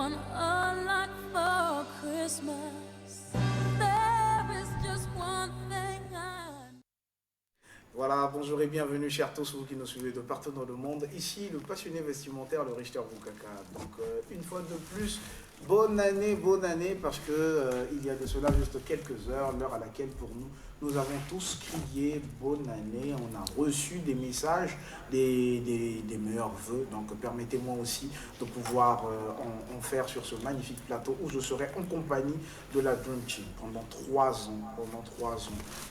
want a lot for Christmas. There is just one thing I... Voilà, bonjour et bienvenue chers tous vous qui nous suivez de partout dans le monde. Ici le passionné vestimentaire, le Richter Boukaka. Donc une fois de plus, bonne année parce que il y a de cela juste quelques heures, l'heure à laquelle pour nous avons tous crié bonne année. On a reçu des messages, des meilleurs vœux. Donc permettez-moi aussi de pouvoir en faire sur ce magnifique plateau où je serai en compagnie de la Dream Team pendant 3 ans.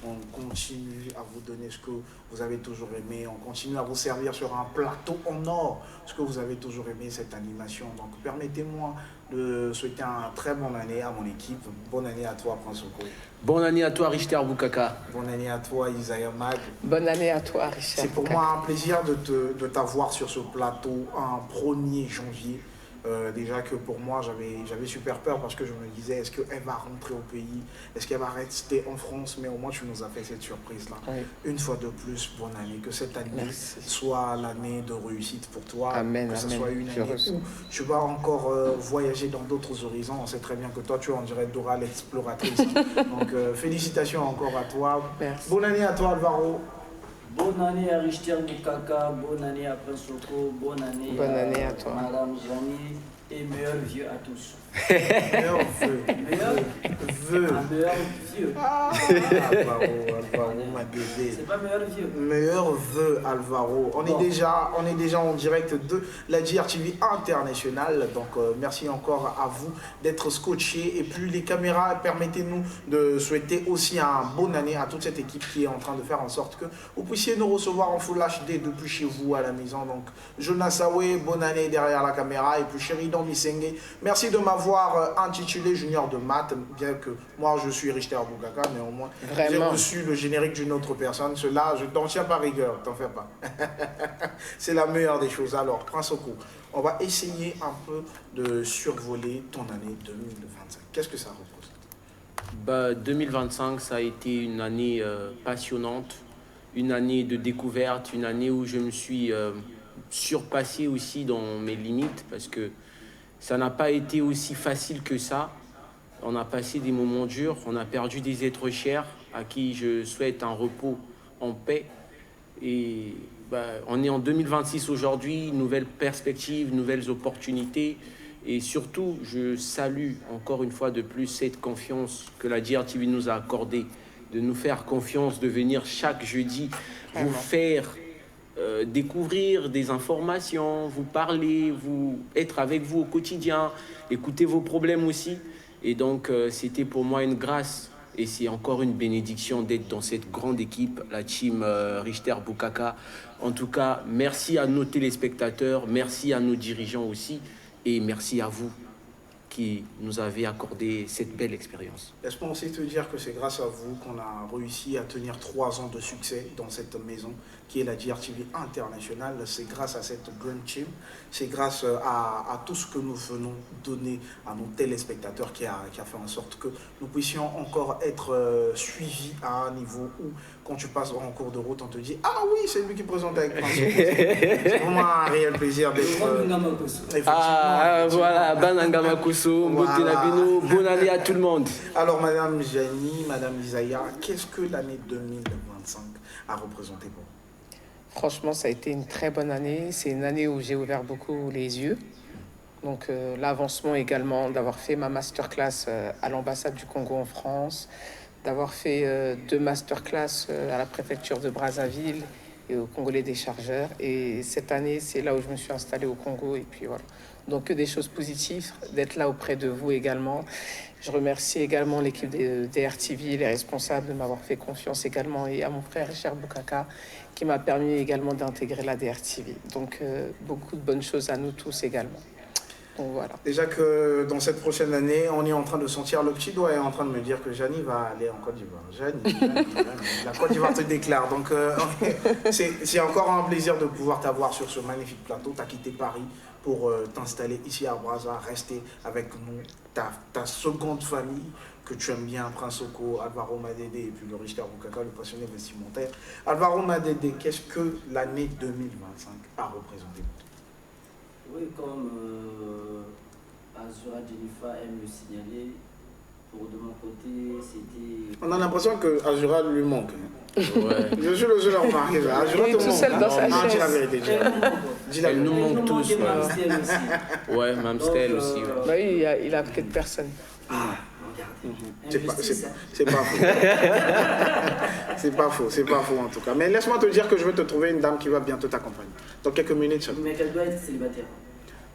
On continue à vous donner ce que vous avez toujours aimé. On continue à vous servir sur un plateau en or ce que vous avez toujours aimé, cette animation. Donc permettez-moi de souhaiter une très bonne année à mon équipe. Bonne année à toi, Prince Oko. Bonne année à toi, Richter Boukaka. Bonne année à toi, Isaiah Mag. Bonne année à toi, Richter. C'est pour moi un plaisir de t'avoir sur ce plateau un 1er janvier. Déjà que pour moi, j'avais super peur parce que je me disais, est-ce qu'elle va rentrer au pays? Est-ce qu'elle va rester en France? Mais au moins, tu nous as fait cette surprise-là. Oui. Une fois de plus, bonne année. Que cette année soit l'année de réussite pour toi. Amen, que ce amen. soit une année où tu vas encore voyager dans d'autres horizons. On sait très bien que toi, tu es en dirait Dora l'exploratrice. Donc, félicitations encore à toi. Merci. Bonne année à toi, Alvaro. Bonne année à Richter Boukaka, bonne année à Prince Oko, bonne année à toi. Madame Jani et meilleurs vieux à tous. Meilleur vœu. Meilleurs Vœu. meilleur vieux. Alvaro, ma bébé. C'est pas meilleur vieux. Meilleur vœu, Alvaro. On est déjà en direct de la GRTV internationale. Donc, merci encore à vous d'être scotchés. Et puis, les caméras, permettez-nous de souhaiter aussi un bonne année à toute cette équipe qui est en train de faire en sorte que vous puissiez nous recevoir en Full HD depuis chez vous à la maison. Donc, Jonas Sawe, bonne année derrière la caméra. Et puis, Sheridan Misenge, merci de m'avoir intitulé Junior de maths. Bien que moi, je suis Richter Boukaka, mais au moins, j'ai reçu le générique d'une autre personne. Cela, je t'en tiens pas rigueur, t'en fais pas. C'est la meilleure des choses. Alors, Prince Oko, on va essayer un peu de survoler ton année 2025. Qu'est-ce que ça représente? 2025, ça a été une année passionnante, une année de découverte, une année où je me suis surpassé aussi dans mes limites parce que ça n'a pas été aussi facile que ça. On a passé des moments durs, on a perdu des êtres chers à qui je souhaite un repos en paix. Et on est en 2026 aujourd'hui, nouvelles perspectives, nouvelles opportunités. Et surtout, je salue encore une fois de plus cette confiance que la GRTV nous a accordée, de nous faire confiance, de venir chaque jeudi vous faire découvrir des informations, vous parler, être avec vous au quotidien, écouter vos problèmes aussi. Et donc, c'était pour moi une grâce et c'est encore une bénédiction d'être dans cette grande équipe, la team Richter Boukaka. En tout cas, merci à nos téléspectateurs, merci à nos dirigeants aussi et merci à vous qui nous avez accordé cette belle expérience. Laisse-moi aussi te dire que c'est grâce à vous qu'on a réussi à tenir 3 ans de succès dans cette maison qui est la GRTV internationale. C'est grâce à cette Dream Team, c'est grâce à tout ce que nous venons donner à nos téléspectateurs qui a fait en sorte que nous puissions encore être suivis à un niveau où, quand tu passes en cours de route, on te dit « Ah oui, c'est lui qui présente avec Prince Oko ». C'est vraiment un réel plaisir d'être... Voilà, Banangamakuso, Mbote Labino, bonne année à tout le monde. Alors, Madame Jani, Madame Isaiah, qu'est-ce que l'année 2025 a représenté pour vous? Franchement, ça a été une très bonne année. C'est une année où j'ai ouvert beaucoup les yeux. Donc, l'avancement également, d'avoir fait ma masterclass à l'ambassade du Congo en France, d'avoir fait 2 masterclass à la préfecture de Brazzaville et au Congolais des chargeurs. Et cette année, c'est là où je me suis installé au Congo. Et puis voilà. Donc, que des choses positives, d'être là auprès de vous également. Je remercie également l'équipe de DRTV, les responsables de m'avoir fait confiance également, et à mon frère Richter Boukaka qui m'a permis également d'intégrer la DRTV. Donc, beaucoup de bonnes choses à nous tous également. Donc, voilà. Déjà que dans cette prochaine année, on est en train de sentir, le petit doigt est en train de me dire que Jani va aller en Côte d'Ivoire. Jani, la Côte d'Ivoire te déclare. Donc, c'est encore un plaisir de pouvoir t'avoir sur ce magnifique plateau. Tu as quitté Paris pour t'installer ici à Brazza, rester avec nous, ta seconde famille que tu aimes bien, Prince Oko, Alvaro Madede et puis le Richter Boukaka, le passionné vestimentaire. Alvaro Madede, qu'est-ce que l'année 2025 a représenté? Oui, comme Azura Jennifer aime le signaler. Pour de mon côté, c'était... On a l'impression que Azura lui manque. Ouais. Je suis le seul à remarquer ça. Azura Il est te tout manque. seul dans sa Non, dis la chaise. vérité. Dis la Elle nous vérité. manque tous. Ouais, ouais Mamstel Donc, aussi. Ouais. Bah oui, il a peut-être personne. C'est pas faux. C'est pas faux, c'est pas faux en tout cas. Mais laisse-moi te dire que je vais te trouver une dame qui va bientôt t'accompagner. Dans quelques minutes seulement. Mais qu'elle doit être célibataire.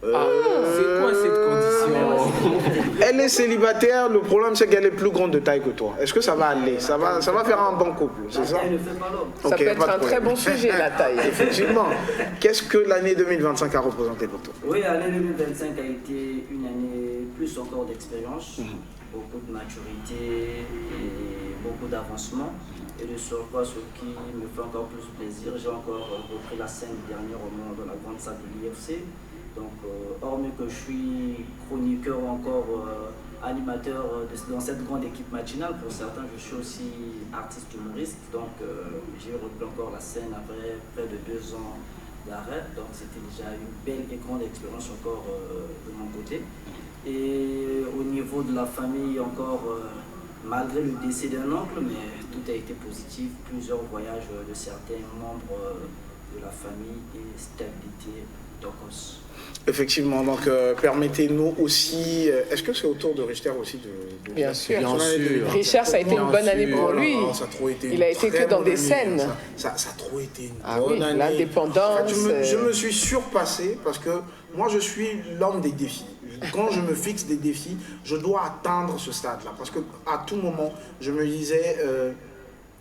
C'est quoi cette condition? Elle est célibataire, le problème c'est qu'elle est plus grande de taille que toi. Est-ce que ça va aller? Ça va faire un bon couple, c'est ça? Elle ne fait pas l'homme. Ça Ok, peut être pas de un très problème. bon sujet, la taille. Effectivement. Qu'est-ce que l'année 2025 a représenté pour toi? Oui, l'année 2025 a été une année plus encore d'expérience, beaucoup de maturité et beaucoup d'avancement. Et de surcroît, ce qui me fait encore plus plaisir, j'ai encore repris la scène dernièrement dans la grande salle de l'IFC. Donc, hormis que je suis chroniqueur ou encore animateur dans cette grande équipe matinale, pour certains, je suis aussi artiste humoriste. Donc, j'ai repris encore la scène après près de 2 ans d'arrêt. Donc, c'était déjà une belle et grande expérience encore de mon côté. Et au niveau de la famille, encore, malgré le décès d'un oncle, mais tout a été positif. Plusieurs voyages de certains membres de la famille et stabilité d'Ocos. Effectivement, donc permettez-nous aussi, est-ce que c'est au tour de Richter aussi de Bien sûr. Bien sûr. Richard, ça a été une bonne année pour lui. Ça a trop été Il a une été très que dans bonne des année. scènes. Ça a trop été une Ah bonne oui, année. l'indépendance. En fait, je me suis surpassé parce que moi je suis l'homme des défis. Quand je me fixe des défis, je dois atteindre ce stade-là. Parce qu'à tout moment, je me disais,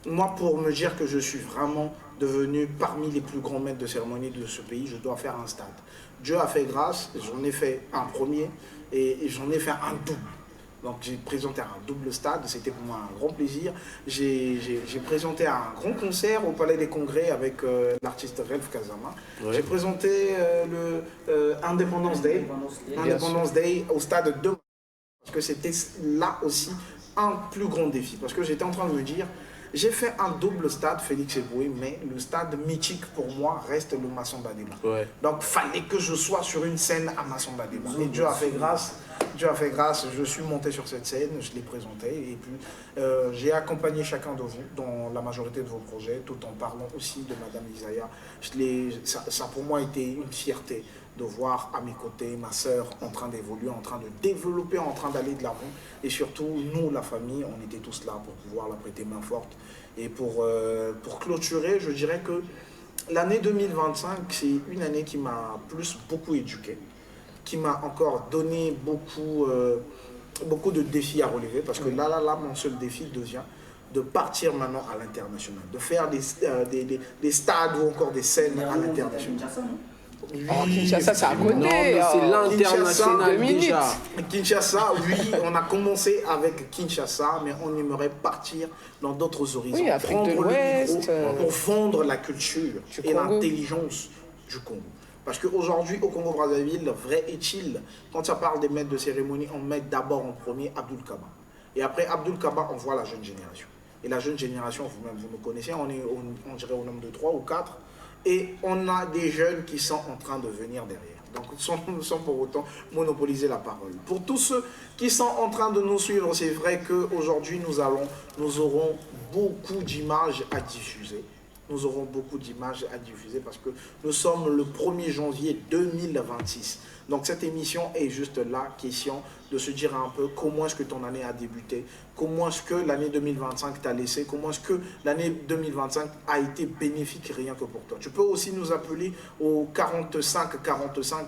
moi pour me dire que je suis vraiment devenu parmi les plus grands maîtres de cérémonie de ce pays, je dois faire un stade. Dieu a fait grâce, j'en ai fait un premier et j'en ai fait un double. Donc j'ai présenté un double stade, c'était pour moi un grand plaisir. J'ai présenté un grand concert au Palais des Congrès avec l'artiste Relf Kazama. Ouais. J'ai présenté le Independence Day. Independence Day au stade de... Parce que c'était là aussi un plus grand défi. Parce que j'étais en train de me dire, j'ai fait un double stade Félix Eboué, mais le stade mythique pour moi reste le Massamba Débat. Ouais. Donc fallait que je sois sur une scène à Massamba Débat. Et Dieu a fait grâce. Dieu a fait grâce, je suis monté sur cette scène, je l'ai présenté et puis j'ai accompagné chacun de vous dans la majorité de vos projets, tout en parlant aussi de Madame Isaiah. Ça pour moi été une fierté de voir à mes côtés ma sœur en train d'évoluer, en train de développer, en train d'aller de l'avant. Et surtout, nous, la famille, on était tous là pour pouvoir la prêter main forte. Et pour clôturer, je dirais que l'année 2025, c'est une année qui m'a beaucoup éduqué, qui m'a encore donné beaucoup de défis à relever. Parce que là, mon seul défi devient de partir maintenant à l'international, de faire des stades ou encore des scènes à l'international. Oh, Kinshasa, ça a Non, côté. mais c'est Oh. l'international 2 minutes. déjà. Kinshasa, oui, on a commencé avec Kinshasa, mais on aimerait partir dans d'autres horizons. Oui, Afrique de Prendre le l'Ouest, micro pour vendre la culture du et Congo. l'intelligence du Congo. Parce qu'aujourd'hui, au Congo-Brazzaville, vrai est-il, quand ça parle des maîtres de cérémonie, on met d'abord en premier Abdoul Kaba. Et après Abdoul Kaba, on voit la jeune génération. Et la jeune génération, vous-même, vous nous connaissez, on dirait au nombre de 3 ou 4. Et on a des jeunes qui sont en train de venir derrière. Donc, sans pour autant monopoliser la parole. Pour tous ceux qui sont en train de nous suivre, c'est vrai qu'aujourd'hui, nous aurons beaucoup d'images à diffuser. Nous aurons beaucoup d'images à diffuser parce que nous sommes le 1er janvier 2026. Donc cette émission est juste là, question de se dire un peu comment est-ce que ton année a débuté, comment est-ce que l'année 2025 t'a laissé, comment est-ce que l'année 2025 a été bénéfique rien que pour toi. Tu peux aussi nous appeler au 45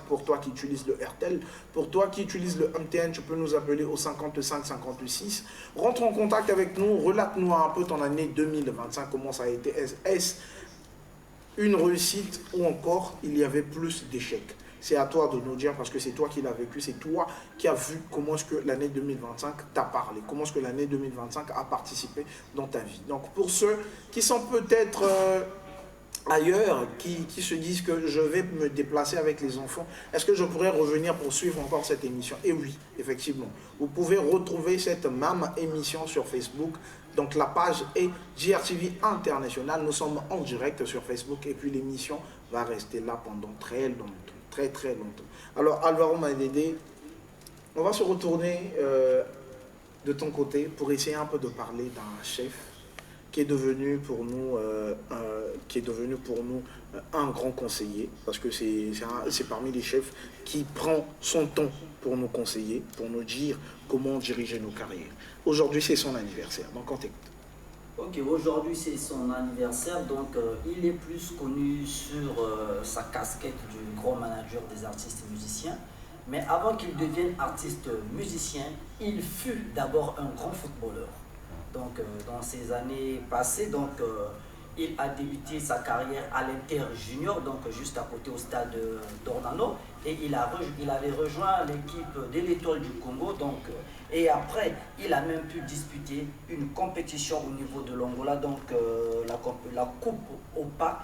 pour toi qui utilises le RTL. Pour toi qui utilises le MTN, tu peux nous appeler au 55 Rentre en contact avec nous, relate-nous un peu ton année 2025, comment ça a été. Est-ce une réussite ou encore il y avait plus d'échecs? C'est à toi de nous dire parce que c'est toi qui l'as vécu, c'est toi qui as vu comment est-ce que l'année 2025 t'a parlé, comment est-ce que l'année 2025 a participé dans ta vie. Donc pour ceux qui sont peut-être ailleurs, qui se disent que je vais me déplacer avec les enfants, est-ce que je pourrais revenir pour suivre encore cette émission? Et oui, effectivement, vous pouvez retrouver cette même émission sur Facebook. Donc la page est JRTV International, nous sommes en direct sur Facebook et puis l'émission va rester là pendant très longtemps. Très longtemps. Alors Alvaro Madede, On va se retourner de ton côté pour essayer un peu de parler d'un chef qui est devenu pour nous, un grand conseiller, parce que c'est parmi les chefs qui prend son temps pour nous conseiller, pour nous dire comment diriger nos carrières. Aujourd'hui, c'est son anniversaire, donc on t'écoute. Ok, aujourd'hui c'est son anniversaire, donc il est plus connu sur sa casquette du grand manager des artistes et musiciens. Mais avant qu'il devienne artiste musicien, il fut d'abord un grand footballeur. Donc dans ces années passées, il a débuté sa carrière à l'Inter Junior, donc juste à côté au stade d'Ornano, et il avait rejoint l'équipe de l'Étoile du Congo, et après il a même pu disputer une compétition au niveau de l'Angola, la Coupe OPA,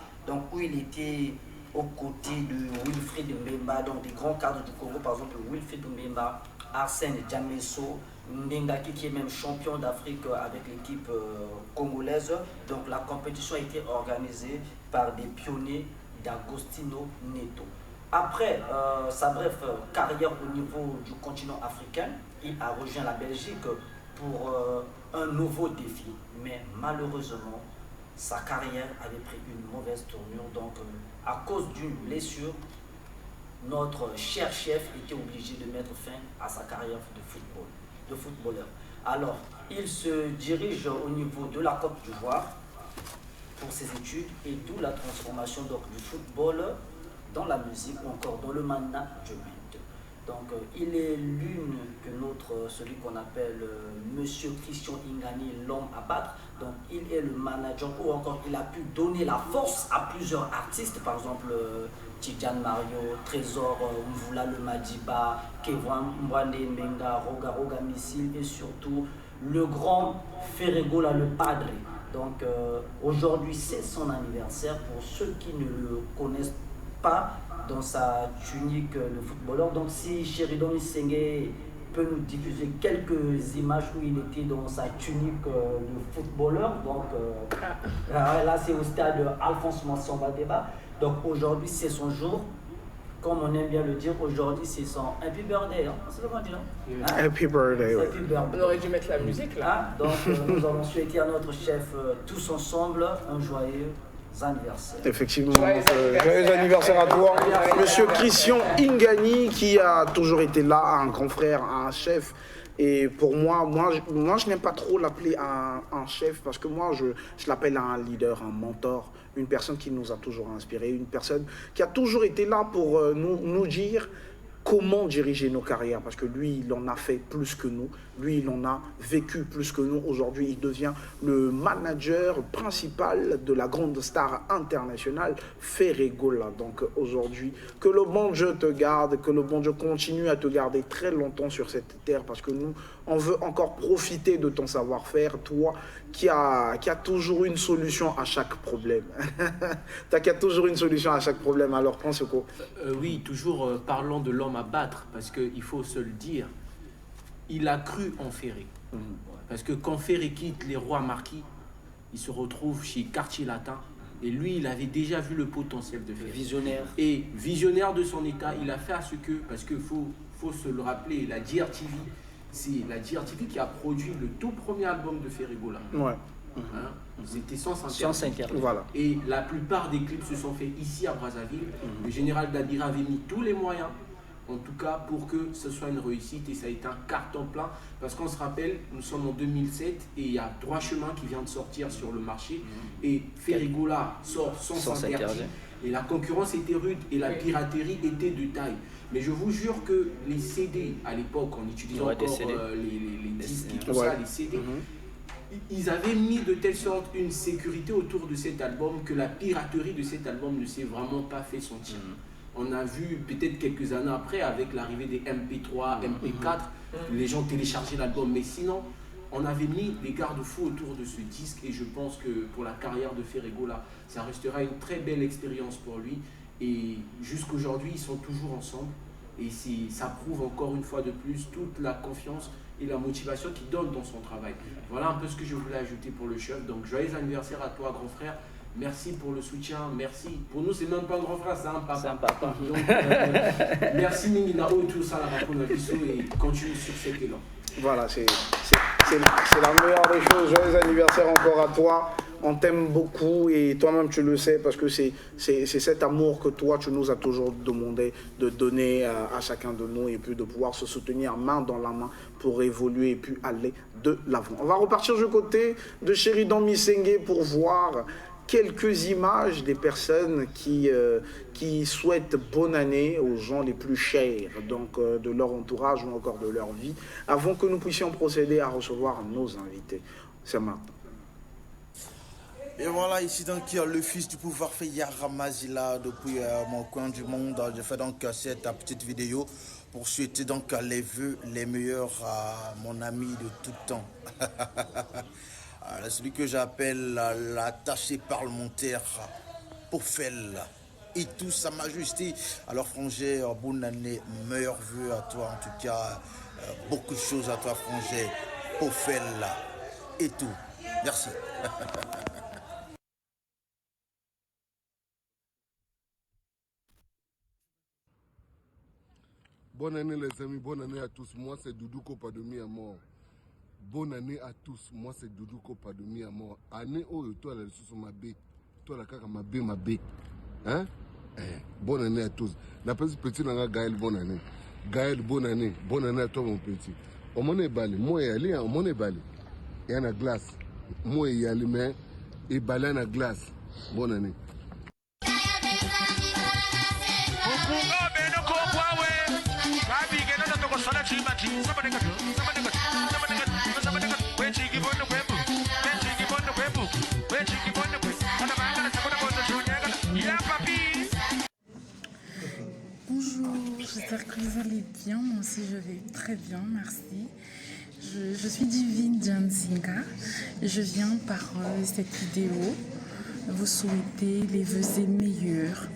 où il était aux côtés de Wilfried Mbemba, donc des grands cadres du Congo, par exemple Wilfried Mbemba, Arsène Diamesso, Mbengaki qui est même champion d'Afrique avec l'équipe congolaise. Donc la compétition a été organisée par des pionniers d'Agostino Neto. Après sa brève carrière au niveau du continent africain, il a rejoint la Belgique pour un nouveau défi. Mais malheureusement, sa carrière avait pris une mauvaise tournure. Donc à cause d'une blessure, notre cher chef était obligé de mettre fin à sa carrière de footballeur. Alors, il se dirige au niveau de la Côte d'Ivoire pour ses études, et d'où la transformation du football dans la musique ou encore dans le management. Donc, il est celui qu'on appelle Monsieur Christian Ingani, l'homme à battre. Donc, il est le manager, ou encore il a pu donner la force à plusieurs artistes, par exemple Tidjane Mario, Trésor Mvula le Madiba, Kevin Mwande Mbenga, Roga Missile, et surtout le grand Ferregola le Padre. Donc aujourd'hui c'est son anniversaire. Pour ceux qui ne le connaissent pas, dans sa tunique de footballeur. Donc si Sheridan Isenge peut nous diffuser quelques images où il était dans sa tunique de footballeur. Donc là c'est au stade Alphonse Massamba Débat. Donc aujourd'hui c'est son jour. Comme on aime bien le dire, aujourd'hui c'est son Happy Birthday, hein? C'est comment dire, hein? Happy Birthday. Happy birthday. On aurait dû mettre la musique là. Donc nous allons souhaiter à notre chef tous ensemble un joyeux anniversaire. Effectivement, joyeux anniversaire à toi, Monsieur Christian Ingani, qui a toujours été là, un grand frère, un chef. Et pour moi je n'aime pas trop l'appeler un chef, parce que moi, je l'appelle un leader, un mentor, une personne qui nous a toujours inspiré, une personne qui a toujours été là pour nous dire comment diriger nos carrières, parce que lui, il en a fait plus que nous, lui, il en a vécu plus que nous. Aujourd'hui, il devient le manager principal de la grande star internationale, Ferregola. Donc aujourd'hui, que le bon Dieu te garde, que le bon Dieu continue à te garder très longtemps sur cette terre, parce que nous, on veut encore profiter de ton savoir-faire, toi qui a toujours une solution à chaque problème. Qui a toujours une solution à chaque problème. Alors, prends ce coup. Oui, toujours parlons de l'homme à battre, parce qu'il faut se le dire, il a cru en Ferré. Parce que quand Ferré quitte les rois marquis, il se retrouve chez Quartier Latin, et lui, il avait déjà vu le potentiel de Ferré. Visionnaire. Et visionnaire de son état, il a fait à ce que, parce qu'il faut se le rappeler, la DRTV, c'est la DRTV qui a produit le tout premier album de Ferregola. Ouais. Hein, ils étaient sans interdit. Voilà. Et la plupart des clips se sont faits ici à Brazzaville. Le général Dadira avait mis tous les moyens, en tout cas, pour que ce soit une réussite, et ça a été un carton plein. Parce qu'on se rappelle, nous sommes en 2007 et il y a Droit Chemin qui vient de sortir sur le marché, et Ferregola sort sans interdit. Et la concurrence était rude et la piraterie était de taille. Mais je vous jure que les CD, à l'époque, en utilisant encore les disques et tout ça, les CD, ils avaient mis de telle sorte une sécurité autour de cet album que la piraterie de cet album ne s'est vraiment pas fait sentir. On a vu peut-être quelques années après, avec l'arrivée des MP3, MP4, les gens téléchargeaient l'album. Mais sinon, on avait mis des garde-fous autour de ce disque, et je pense que pour la carrière de Ferregola, ça restera une très belle expérience pour lui. Et jusqu'aujourd'hui, ils sont toujours ensemble, et ça prouve encore une fois de plus toute la confiance et la motivation qu'il donne dans son travail. Voilà un peu ce que je voulais ajouter pour le chef. Donc joyeux anniversaire à toi, grand frère, Merci pour le soutien, merci. Pour nous, c'est même pas un grand frère, c'est un papa. C'est un papa. Donc, merci Minginao, tout ça, la Rapona Bissou, et continue sur cet élan. Voilà, c'est la meilleure des choses. Joyeux anniversaire encore à toi. On t'aime beaucoup et toi-même tu le sais parce que c'est cet amour que toi tu nous as toujours demandé de donner à chacun de nous et puis de pouvoir se soutenir main dans la main pour évoluer et puis aller de l'avant. On va repartir du côté de Sheridan Missengue pour voir quelques images des personnes qui souhaitent bonne année aux gens les plus chers, donc de leur entourage ou encore de leur vie, avant que nous puissions procéder à recevoir nos invités. C'est maintenant. Et voilà, ici donc le fils du pouvoir fait Yaramazila depuis mon coin du monde. Je fais donc cette petite vidéo pour souhaiter donc les vœux les meilleurs à mon ami de tout temps. Celui que j'appelle l'attaché parlementaire Pofel et tout sa majesté. Alors Frangé, bonne année, meilleurs vœux à toi en tout cas. Beaucoup de choses à toi Frangé, Pofel et tout. Merci. Bonne année les amis, bonne année à tous. Moi c'est Doudou Kopadomi à mort. Bonne année à tous. Moi c'est Doudou Kopadomi à mort. Année où toi la sous ma bé. Toi la kaka ma bé. Hein? Bonne année à tous. La petit nanga Gaël, bonne année. Gaël, bonne année. Bonne année à toi mon petit. Au mon balé, moi et Ali, au mon balé. Il y a la glace. Moi et Ali, mais et balé la glace. Bonne année. Bonjour, j'espère que vous allez bien. Moi aussi, je vais très bien, merci. Je suis Divine Janzinga. Je viens par cette vidéo vous souhaiter les vœux meilleurs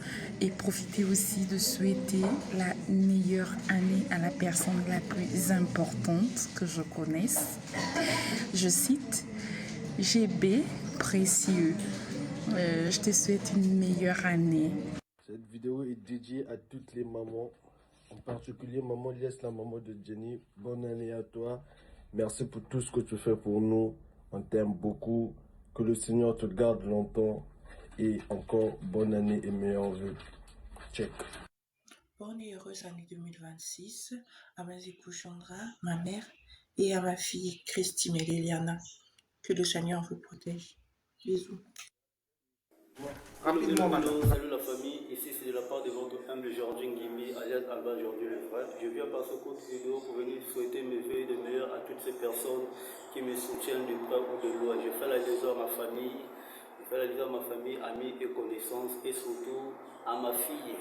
et profiter aussi de souhaiter la meilleure année à la personne la plus importante que je connaisse. Je cite GB Précieux. Je te souhaite une meilleure année. Cette vidéo est dédiée à toutes les mamans, en particulier maman Lies, la maman de Jenny. Bonne année à toi. Merci pour tout ce que tu fais pour nous. On t'aime beaucoup. Que le Seigneur te garde longtemps. Et encore bonne année et meilleurs vœux. Check. Bonne et heureuse année 2026 à mes époux Chandra, ma mère, et à ma fille Christine et Liliana. Que le Seigneur vous protège. Bisous. Rapidement maintenant. Salut la famille, ici c'est de la part de votre humble Jordan Gimbi, alias Alba Jordi le frère. Je viens par ce court vidéo pour venir souhaiter mes vœux de meilleurs à toutes ces personnes qui me soutiennent de près ou de loin. Je fais la liaison à ma famille, amis et connaissances, et surtout à ma fille.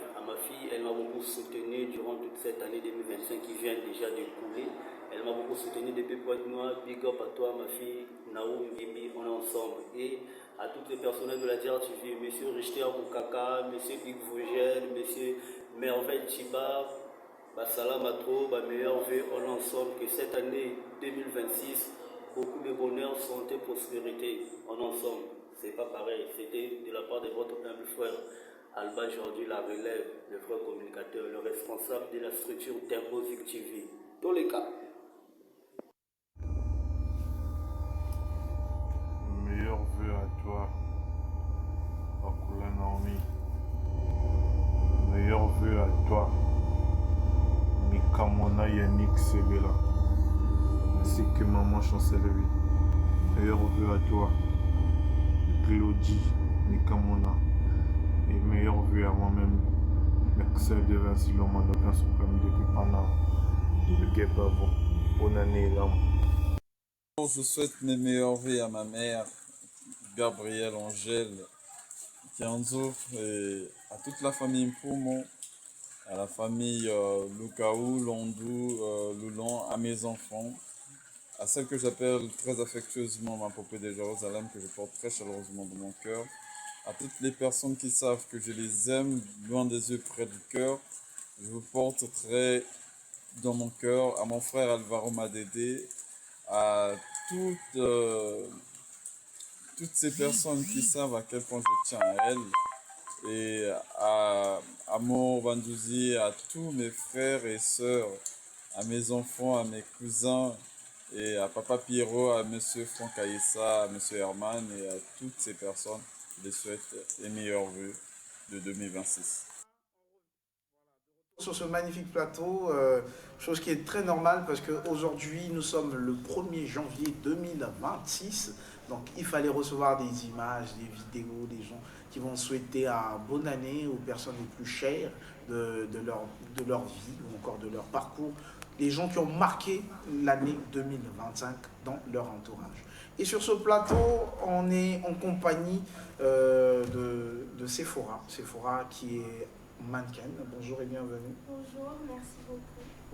Elle m'a beaucoup soutenu durant toute cette année 2025 qui vient déjà d'écouler. Elle m'a beaucoup soutenu depuis Pointe-Noire. Big up à toi ma fille, Naoum Gimbi, on est ensemble. Et à tous les personnels de la DRTV, monsieur Richter Boukaka, monsieur Hugues Vogel, monsieur Merveille Chiba, Salam Atro, meilleur vœu, on est ensemble. Que cette année 2026, beaucoup de bonheur, santé, prospérité, on est ensemble. C'est pas pareil, c'était de la part de votre humble frère Alba Jordi, la relève, le frère communicateur, le responsable de la structure Temposic TV. Tous les cas. Meilleurs vœux à toi, Bakula Naomi. Meilleurs vœux à toi, Mikamona Yannick Sebela, ainsi que maman Chancellerie. Meilleurs vœux à toi, Claudie Mikamona. Et meilleurs vœux à moi-même, Maxel de Vinci Lomandokin Suprême depuis Pana. Le Guépavo. Bonne année, l'homme. Je souhaite mes meilleurs vœux à ma mère, Gabrielle Angèle, Kianzo, et à toute la famille Mpoumon, à la famille Lukaou, Londou, Loulan, à mes enfants, à celle que j'appelle très affectueusement ma poupée de Jérusalem, que je porte très chaleureusement dans mon cœur, à toutes les personnes qui savent que je les aime, loin des yeux, près du cœur, je vous porte très dans mon cœur, à mon frère Alvaro Madede, à toutes toutes ces personnes qui savent à quel point je tiens à elles, et à Mor Bandouzi, à tous mes frères et sœurs, à mes enfants, à mes cousins, et à Papa Pierrot, à Monsieur Franck Aïssa, à Monsieur Herman, et à toutes ces personnes, je les souhaite les meilleurs vœux de 2026. Sur ce magnifique plateau, chose qui est très normale parce qu'aujourd'hui nous sommes le 1er janvier 2026, donc il fallait recevoir des images, des vidéos, des gens qui vont souhaiter une bonne année aux personnes les plus chères de leur vie ou encore de leur parcours, les gens qui ont marqué l'année 2025 dans leur entourage. Et sur ce plateau, on est en compagnie de Sephora qui est mannequin. Bonjour et bienvenue. Bonjour, merci beaucoup.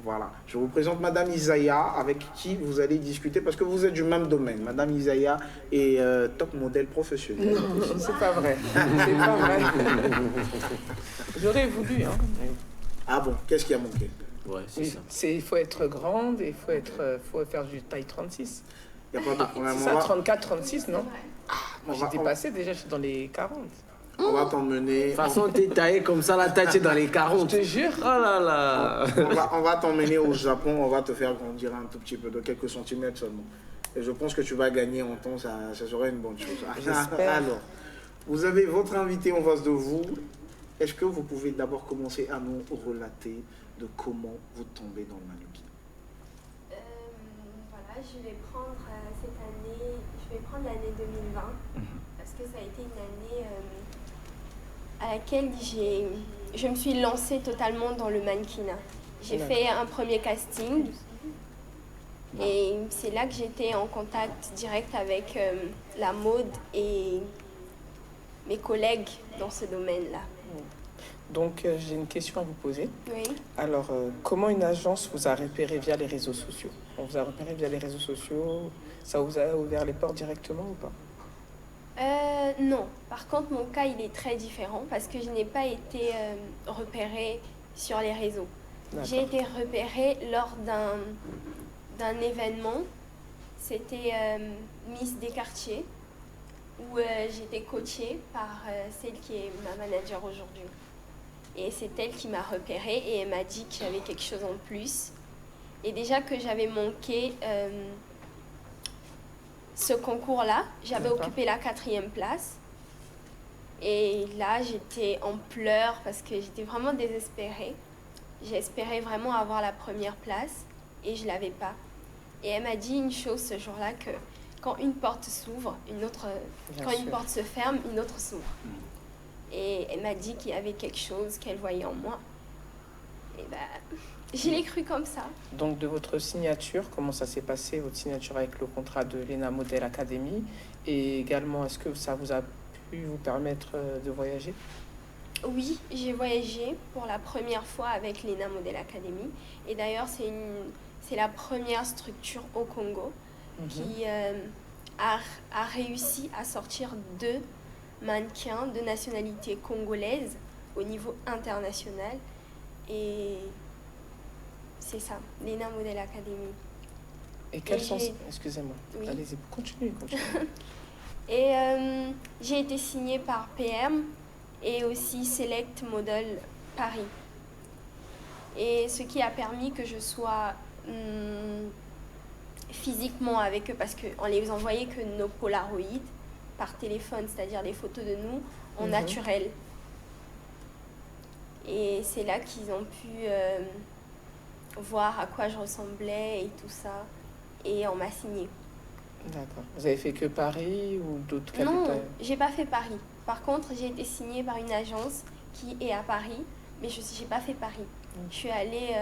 Voilà, je vous présente Madame Isaiah avec qui vous allez discuter parce que vous êtes du même domaine. Madame Isaiah est top modèle professionnel. Non, c'est pas vrai. C'est pas vrai. J'aurais voulu. Hein. Ah bon, qu'est-ce qui a manqué? Ouais, c'est ça. Il faut être grande et il faut faire du taille 36. Il n'y a pas de problème. C'est ça, 34, 36, non? J'ai va- dépassé déjà, je suis dans les 40. On va t'emmener. De toute façon, t'es taillé comme ça, la taille, t'es dans les 40. Je te jure. Oh là là. On va t'emmener au Japon, on va te faire grandir un tout petit peu, de quelques centimètres seulement. Et je pense que tu vas gagner en temps, ça serait une bonne chose. J'espère. Alors, vous avez votre invité en face de vous. Est-ce que vous pouvez d'abord commencer à nous relater de comment vous tombez dans le mannequin? Voilà, je vais prendre cette année, je vais prendre l'année 2020 parce que ça a été une année à laquelle je me suis lancée totalement dans le mannequinat. J'ai fait un premier casting et c'est là que j'étais en contact direct avec la mode et mes collègues dans ce domaine-là. Donc, j'ai une question à vous poser. Oui. Alors, comment une agence vous a repéré via les réseaux sociaux? On vous a repéré via les réseaux sociaux? Ça vous a ouvert les portes directement ou pas? Non. Par contre, mon cas, il est très différent parce que je n'ai pas été repérée sur les réseaux. J'ai été repérée lors d'un événement. C'était Miss Descartiers, où j'étais coachée par celle qui est ma manager aujourd'hui. Et c'est elle qui m'a repérée et elle m'a dit que j'avais quelque chose en plus. Et déjà que j'avais manqué ce concours-là, j'avais occupé la 4e place. Et là, j'étais en pleurs parce que j'étais vraiment désespérée. J'espérais vraiment avoir la première place et je ne l'avais pas. Et elle m'a dit une chose ce jour-là, que quand une porte s'ouvre, une porte se ferme, une autre s'ouvre. Et elle m'a dit qu'il y avait quelque chose qu'elle voyait en moi. Et je l'ai cru comme ça. Donc, de votre signature, comment ça s'est passé, votre signature avec le contrat de l'ENA Model Academy? Et également, est-ce que ça vous a pu vous permettre de voyager? Oui, j'ai voyagé pour la première fois avec l'ENA Model Academy. Et d'ailleurs, c'est la première structure au Congo qui a réussi à sortir 2 mannequins de nationalité congolaise au niveau international. Et c'est ça, l'ENA Model Academy. Et quels sont... Excusez-moi, oui. Allez-y, continuez. Et j'ai été signée par PM et aussi Select Model Paris. Et ce qui a permis que je sois physiquement avec eux, parce qu'on les envoyait que nos polaroïdes par téléphone, c'est-à-dire les photos de nous en naturel. Et c'est là qu'ils ont pu voir à quoi je ressemblais et tout ça. Et on m'a signé. D'accord. Vous avez fait que Paris ou d'autres capitales? Non, j'ai pas fait Paris. Par contre, j'ai été signée par une agence qui est à Paris, mais je n'ai pas fait Paris. Je suis allée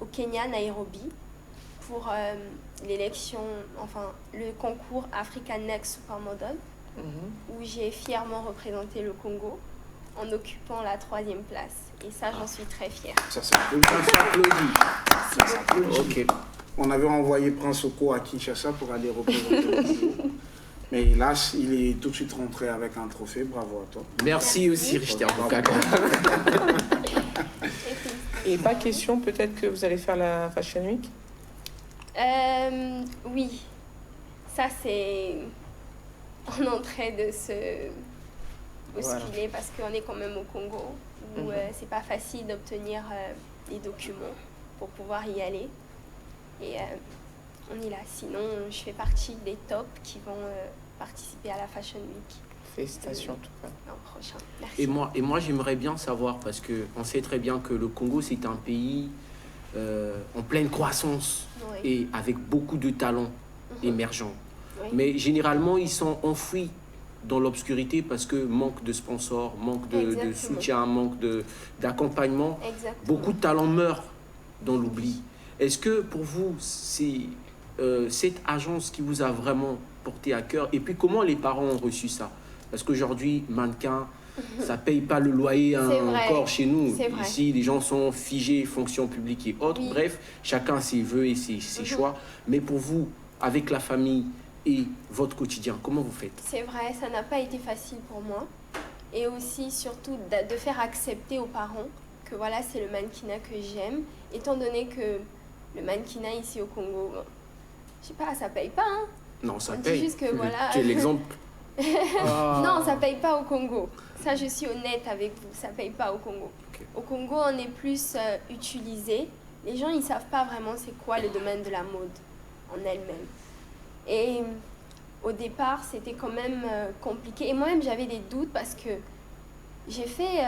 au Kenya, Nairobi, pour l'élection, enfin le concours African Next Supermodel, où j'ai fièrement représenté le Congo en occupant la 3e place. Et ça, j'en suis très fière. Ça s'applaudit. Ça s'applaudit. Ok. On avait envoyé Prince Oko à Kinshasa pour aller représenter le Congo. Mais là, il est tout de suite rentré avec un trophée. Bravo à toi. Merci aussi, Richter Boukaka. Et pas question, peut-être que vous allez faire la Fashion Week? Oui. Ça, c'est en entrée de se bousculer parce qu'on est quand même au Congo où c'est pas facile d'obtenir les documents pour pouvoir y aller. Et on est là. Sinon, je fais partie des tops qui vont participer à la Fashion Week. Félicitations en tout cas. L'an prochain. Merci. Et moi j'aimerais bien savoir, parce qu'on sait très bien que le Congo, c'est un pays en pleine croissance et avec beaucoup de talents émergents. Oui. Mais généralement, ils sont enfouis dans l'obscurité parce que manque de sponsors, manque de soutien, manque d'accompagnement. Beaucoup de talents meurent dans l'oubli. Est-ce que pour vous, c'est cette agence qui vous a vraiment porté à cœur? Et puis comment les parents ont reçu ça? Parce qu'aujourd'hui, mannequin, ça ne paye pas le loyer encore chez nous. Ici, les gens sont figés, fonction publique et autres. Oui. Bref, chacun ses vœux et ses choix. Mais pour vous, avec la famille et votre quotidien, comment vous faites? C'est vrai, ça n'a pas été facile pour moi. Et aussi, surtout, de faire accepter aux parents que voilà, c'est le mannequinat que j'aime. Étant donné que le mannequinat ici au Congo, je sais pas, ça paye pas. Hein. Non, ça paye. Juste que, voilà... Quel exemple? Non, ça paye pas au Congo. Ça, je suis honnête avec vous, ça paye pas au Congo. Okay. Au Congo, on est plus utilisé. Les gens, ils savent pas vraiment c'est quoi le domaine de la mode en elle-même. Et au départ, c'était quand même compliqué. Et moi-même, j'avais des doutes parce que j'ai fait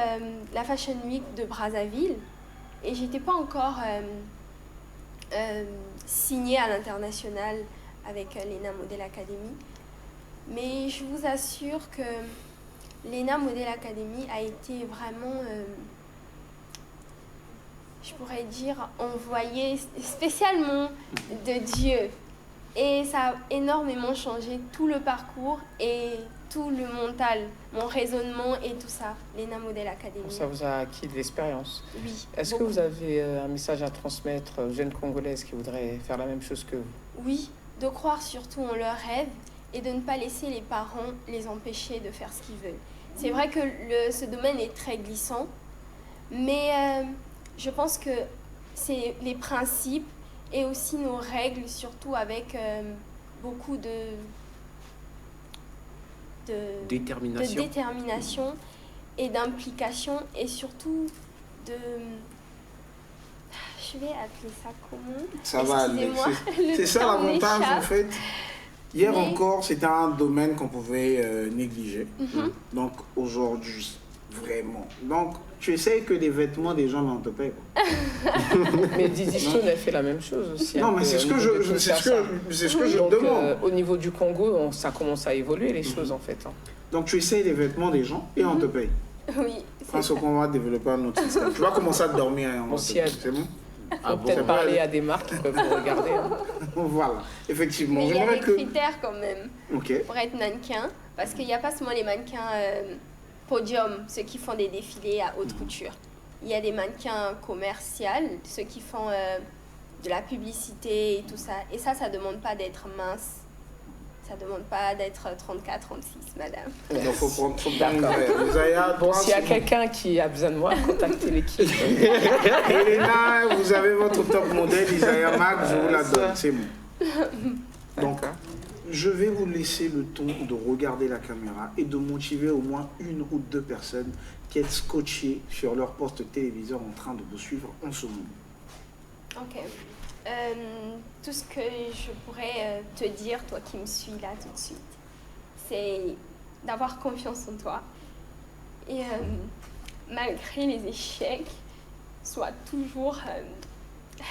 la Fashion Week de Brazzaville et j'étais pas encore signée à l'international avec l'ENA Model Academy. Mais je vous assure que l'ENA Model Academy a été vraiment, je pourrais dire, envoyée spécialement de Dieu. Et ça a énormément changé tout le parcours et tout le mental, mon raisonnement et tout ça, l'ENA Model Academy. Ça vous a acquis de l'expérience. Oui. Est-ce que vous avez un message à transmettre aux jeunes Congolaises qui voudraient faire la même chose que vous? Oui, de croire surtout en leurs rêves et de ne pas laisser les parents les empêcher de faire ce qu'ils veulent. C'est vrai que ce domaine est très glissant, mais je pense que c'est les principes et aussi nos règles, surtout avec beaucoup de détermination et d'implication et surtout de... Je vais appeler ça comment? Ça va aller. C'est ça l'avantage en fait. Hier encore, c'était un domaine qu'on pouvait négliger. Donc aujourd'hui, vraiment. Donc tu essayes que les vêtements des gens n'en te payent. Mais Didi Stone a fait la même chose aussi. Non, mais c'est ce que je demande. Au niveau du Congo, ça commence à évoluer les choses en fait. Hein. Donc tu essayes les vêtements des gens et on te paye. Oui. Parce qu'on va développer un autre système. Tu vas commencer à dormir. C'est bon? Faut peut-être parler à des marques qui peuvent vous regarder. Hein. Voilà, effectivement. Mais il y a des critères quand même pour être mannequin. Parce qu'il n'y a pas seulement les mannequins podium, ceux qui font des défilés à haute couture. Il y a des mannequins commerciaux, ceux qui font de la publicité et tout ça. Et ça ne demande pas d'être mince. Ça ne demande pas d'être 34, 36, madame. Il faut prendre D'accord. Bon, s'il y a quelqu'un qui a besoin de moi, contactez l'équipe. Elena, vous avez votre top modèle, Isaiah Mac, je vous la donne, c'est bon. Donc, je vais vous laisser le temps de regarder la caméra et de motiver au moins une ou deux personnes qui êtes scotchées sur leur poste téléviseur en train de vous suivre en ce moment. Ok. Tout ce que je pourrais te dire, toi qui me suis là tout de suite, c'est d'avoir confiance en toi. Et malgré les échecs, sois toujours...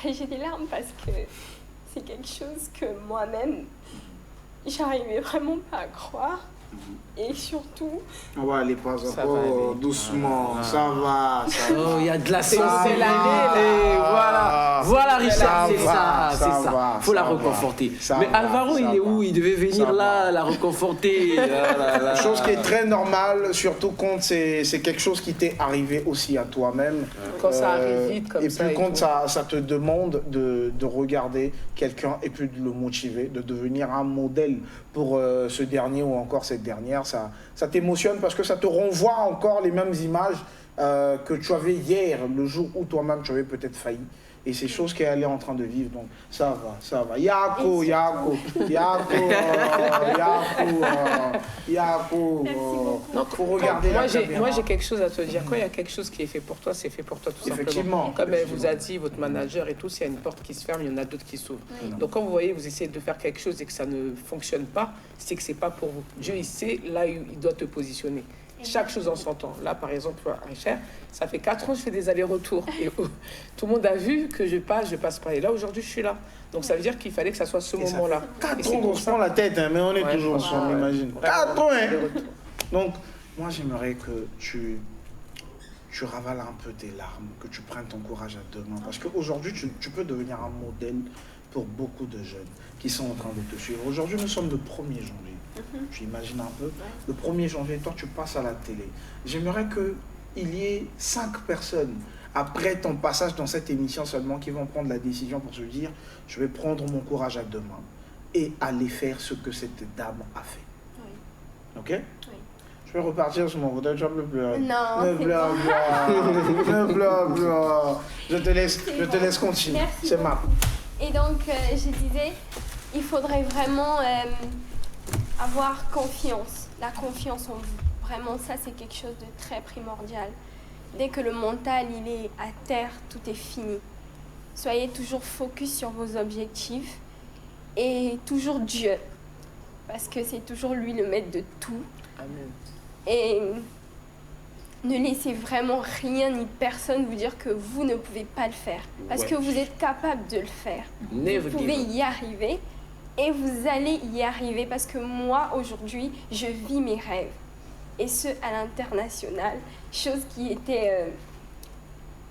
J'ai des larmes parce que c'est quelque chose que moi-même, j'arrivais vraiment pas à croire. Et surtout... On va aller pas à pas, doucement, ça va. Oh, il y a de la sauce, c'est l'année. Voilà Richard, c'est ça. Faut la reconforter. Mais Alvaro, il est où? Il devait venir là, la reconforter. Chose qui est très normale, surtout quand c'est quelque chose qui t'est arrivé aussi à toi-même. Quand ça arrive vite comme ça. Et puis quand ça te demande de regarder quelqu'un et puis de le motiver, de devenir un modèle pour ce dernier ou encore cette dernière, ça t'émotionne parce que ça te renvoie encore les mêmes images que tu avais hier, le jour où toi-même tu avais peut-être failli. Et c'est chose qu'elle est en train de vivre, donc ça va. Yako. Donc, faut regarder moi j'ai quelque chose à te dire. Quand il y a quelque chose qui est fait pour toi, c'est fait pour toi tout simplement. Comme elle vous a dit, votre manager et tout, s'il y a une porte qui se ferme, il y en a d'autres qui s'ouvrent. Donc quand vous voyez, vous essayez de faire quelque chose et que ça ne fonctionne pas, c'est que c'est pas pour vous. Dieu, il sait là où il doit te positionner. Chaque chose en son temps. Là, par exemple, à Richard, ça fait 4 ans que je fais des allers-retours. Et tout le monde a vu que je passe pas. Et là, aujourd'hui, je suis là. Donc, ça veut dire qu'il fallait que ça soit ce moment-là. 4 ans qu'on se prend la tête, hein, mais on est toujours ensemble, imagine. 4 ans, hein. Donc, moi, j'aimerais que tu ravales un peu tes larmes, que tu prennes ton courage à deux mains. Parce qu'aujourd'hui, tu peux devenir un modèle pour beaucoup de jeunes qui sont en train de te suivre. Aujourd'hui, nous sommes le 1er janvier. Tu imagines un peu, le 1er janvier, toi tu passes à la télé. J'aimerais qu'il y ait 5 personnes après ton passage dans cette émission seulement qui vont prendre la décision pour se dire je vais prendre mon courage à deux mains et aller faire ce que cette dame a fait. Ok? Je vais repartir sur mon fauteuil, tu vas me pleurer. Non, ne pleure pas. Je te laisse continuer. C'est ma. Et donc, je disais, il faudrait vraiment avoir confiance, la confiance en vous. Vraiment, ça, c'est quelque chose de très primordial. Dès que le mental, il est à terre, tout est fini. Soyez toujours focus sur vos objectifs et toujours Dieu. Parce que c'est toujours lui le maître de tout. Amen. Et ne laissez vraiment rien ni personne vous dire que vous ne pouvez pas le faire. Parce que vous êtes capable de le faire. Vous pouvez y arriver. Et vous allez y arriver parce que moi, aujourd'hui, je vis mes rêves. Et ce, à l'international. Chose qui était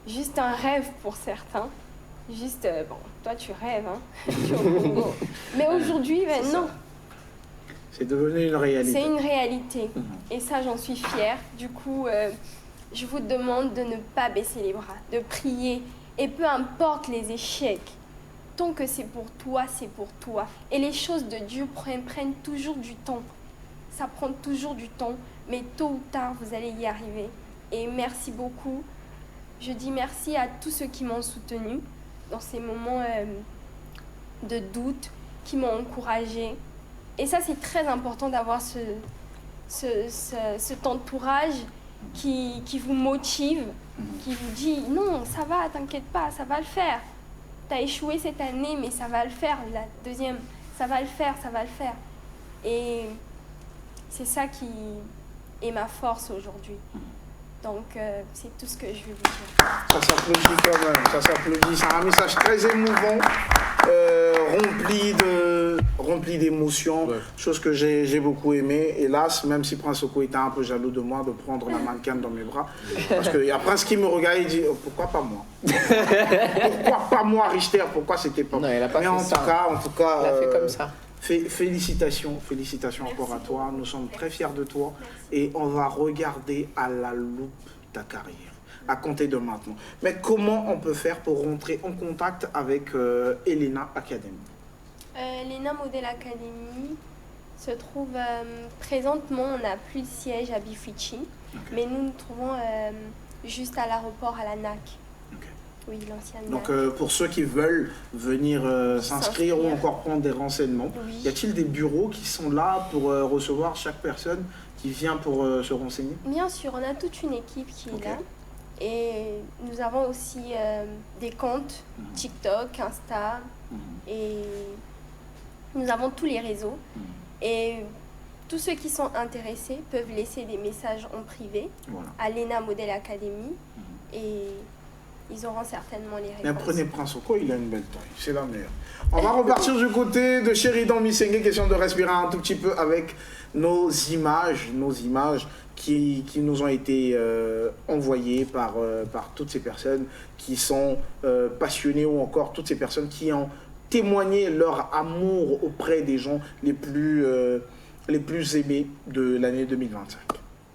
juste un rêve pour certains. Juste, bon, toi tu rêves, hein. Tu es au Congo. Mais aujourd'hui, non. C'est devenu une réalité. C'est une réalité. Et ça, j'en suis fière. Du coup, je vous demande de ne pas baisser les bras, de prier. Et peu importe les échecs, tant que c'est pour toi, c'est pour toi. Et les choses de Dieu prennent toujours du temps. Ça prend toujours du temps, mais tôt ou tard, vous allez y arriver. Et merci beaucoup. Je dis merci à tous ceux qui m'ont soutenu dans ces moments de doute, qui m'ont encouragée. Et ça, c'est très important d'avoir cet entourage qui vous motive, qui vous dit « Non, ça va, t'inquiète pas, ça va le faire. » T'as échoué cette année, mais ça va le faire. La deuxième, ça va le faire. Et c'est ça qui est ma force aujourd'hui. Donc, c'est tout ce que je veux vous dire. Ça s'applaudit quand même, ça s'applaudit. C'est un message très émouvant, rempli d'émotions, chose que j'ai beaucoup aimé. Hélas, même si Prince Oko était un peu jaloux de moi de prendre la mannequin dans mes bras, parce qu'il y a Prince qui me regarde et dit pourquoi pas moi? Pourquoi pas moi, Richter? Pourquoi c'était pas moi? Mais en tout cas, il a fait comme ça. Félicitations encore à toi. Nous sommes très fiers de toi et on va regarder à la loupe ta carrière à compter de maintenant. Mais comment on peut faire pour rentrer en contact avec Elena Academy? Elena Model Academy se trouve présentement, on n'a plus de siège à Bifuichi, mais nous nous trouvons juste à l'aéroport à la NAC. Oui, l'ancienne NAC. Donc pour ceux qui veulent venir s'inscrire ou encore prendre des renseignements, y a-t-il des bureaux qui sont là pour recevoir chaque personne qui vient pour se renseigner? Bien sûr, on a toute une équipe qui est là. Et nous avons aussi des comptes TikTok, Insta, et nous avons tous les réseaux. Et tous ceux qui sont intéressés peuvent laisser des messages en privé à Lena Model Academy et ils auront certainement les réponses. Mais prenez Prince Oko, il a une belle taille, c'est la meilleure. On va repartir du côté de Sheridan Misenge, question de respirer un tout petit peu avec nos images qui nous ont été envoyées par toutes ces personnes qui sont passionnées ou encore toutes ces personnes qui ont témoigné leur amour auprès des gens les plus aimés de l'année 2025.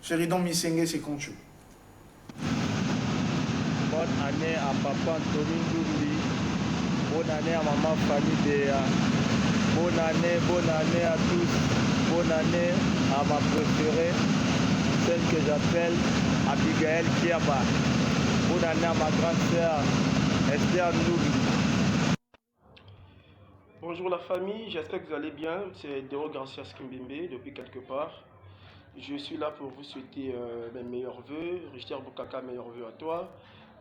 Sheridan Misenge, c'est quand tu veux. Bonne année à Papa Anthony Ndoumbli. Bonne année à Maman Fanny Déa. Bonne année à tous. Bonne année à ma préférée, celle que j'appelle Abigail Kiaba. Bonne année à ma grande sœur Esther Ndouli. Bonjour la famille, j'espère que vous allez bien. C'est Dero Garcia Skimbembe depuis quelque part. Je suis là pour vous souhaiter mes meilleurs vœux. Richter Boukaka, meilleurs vœux à toi,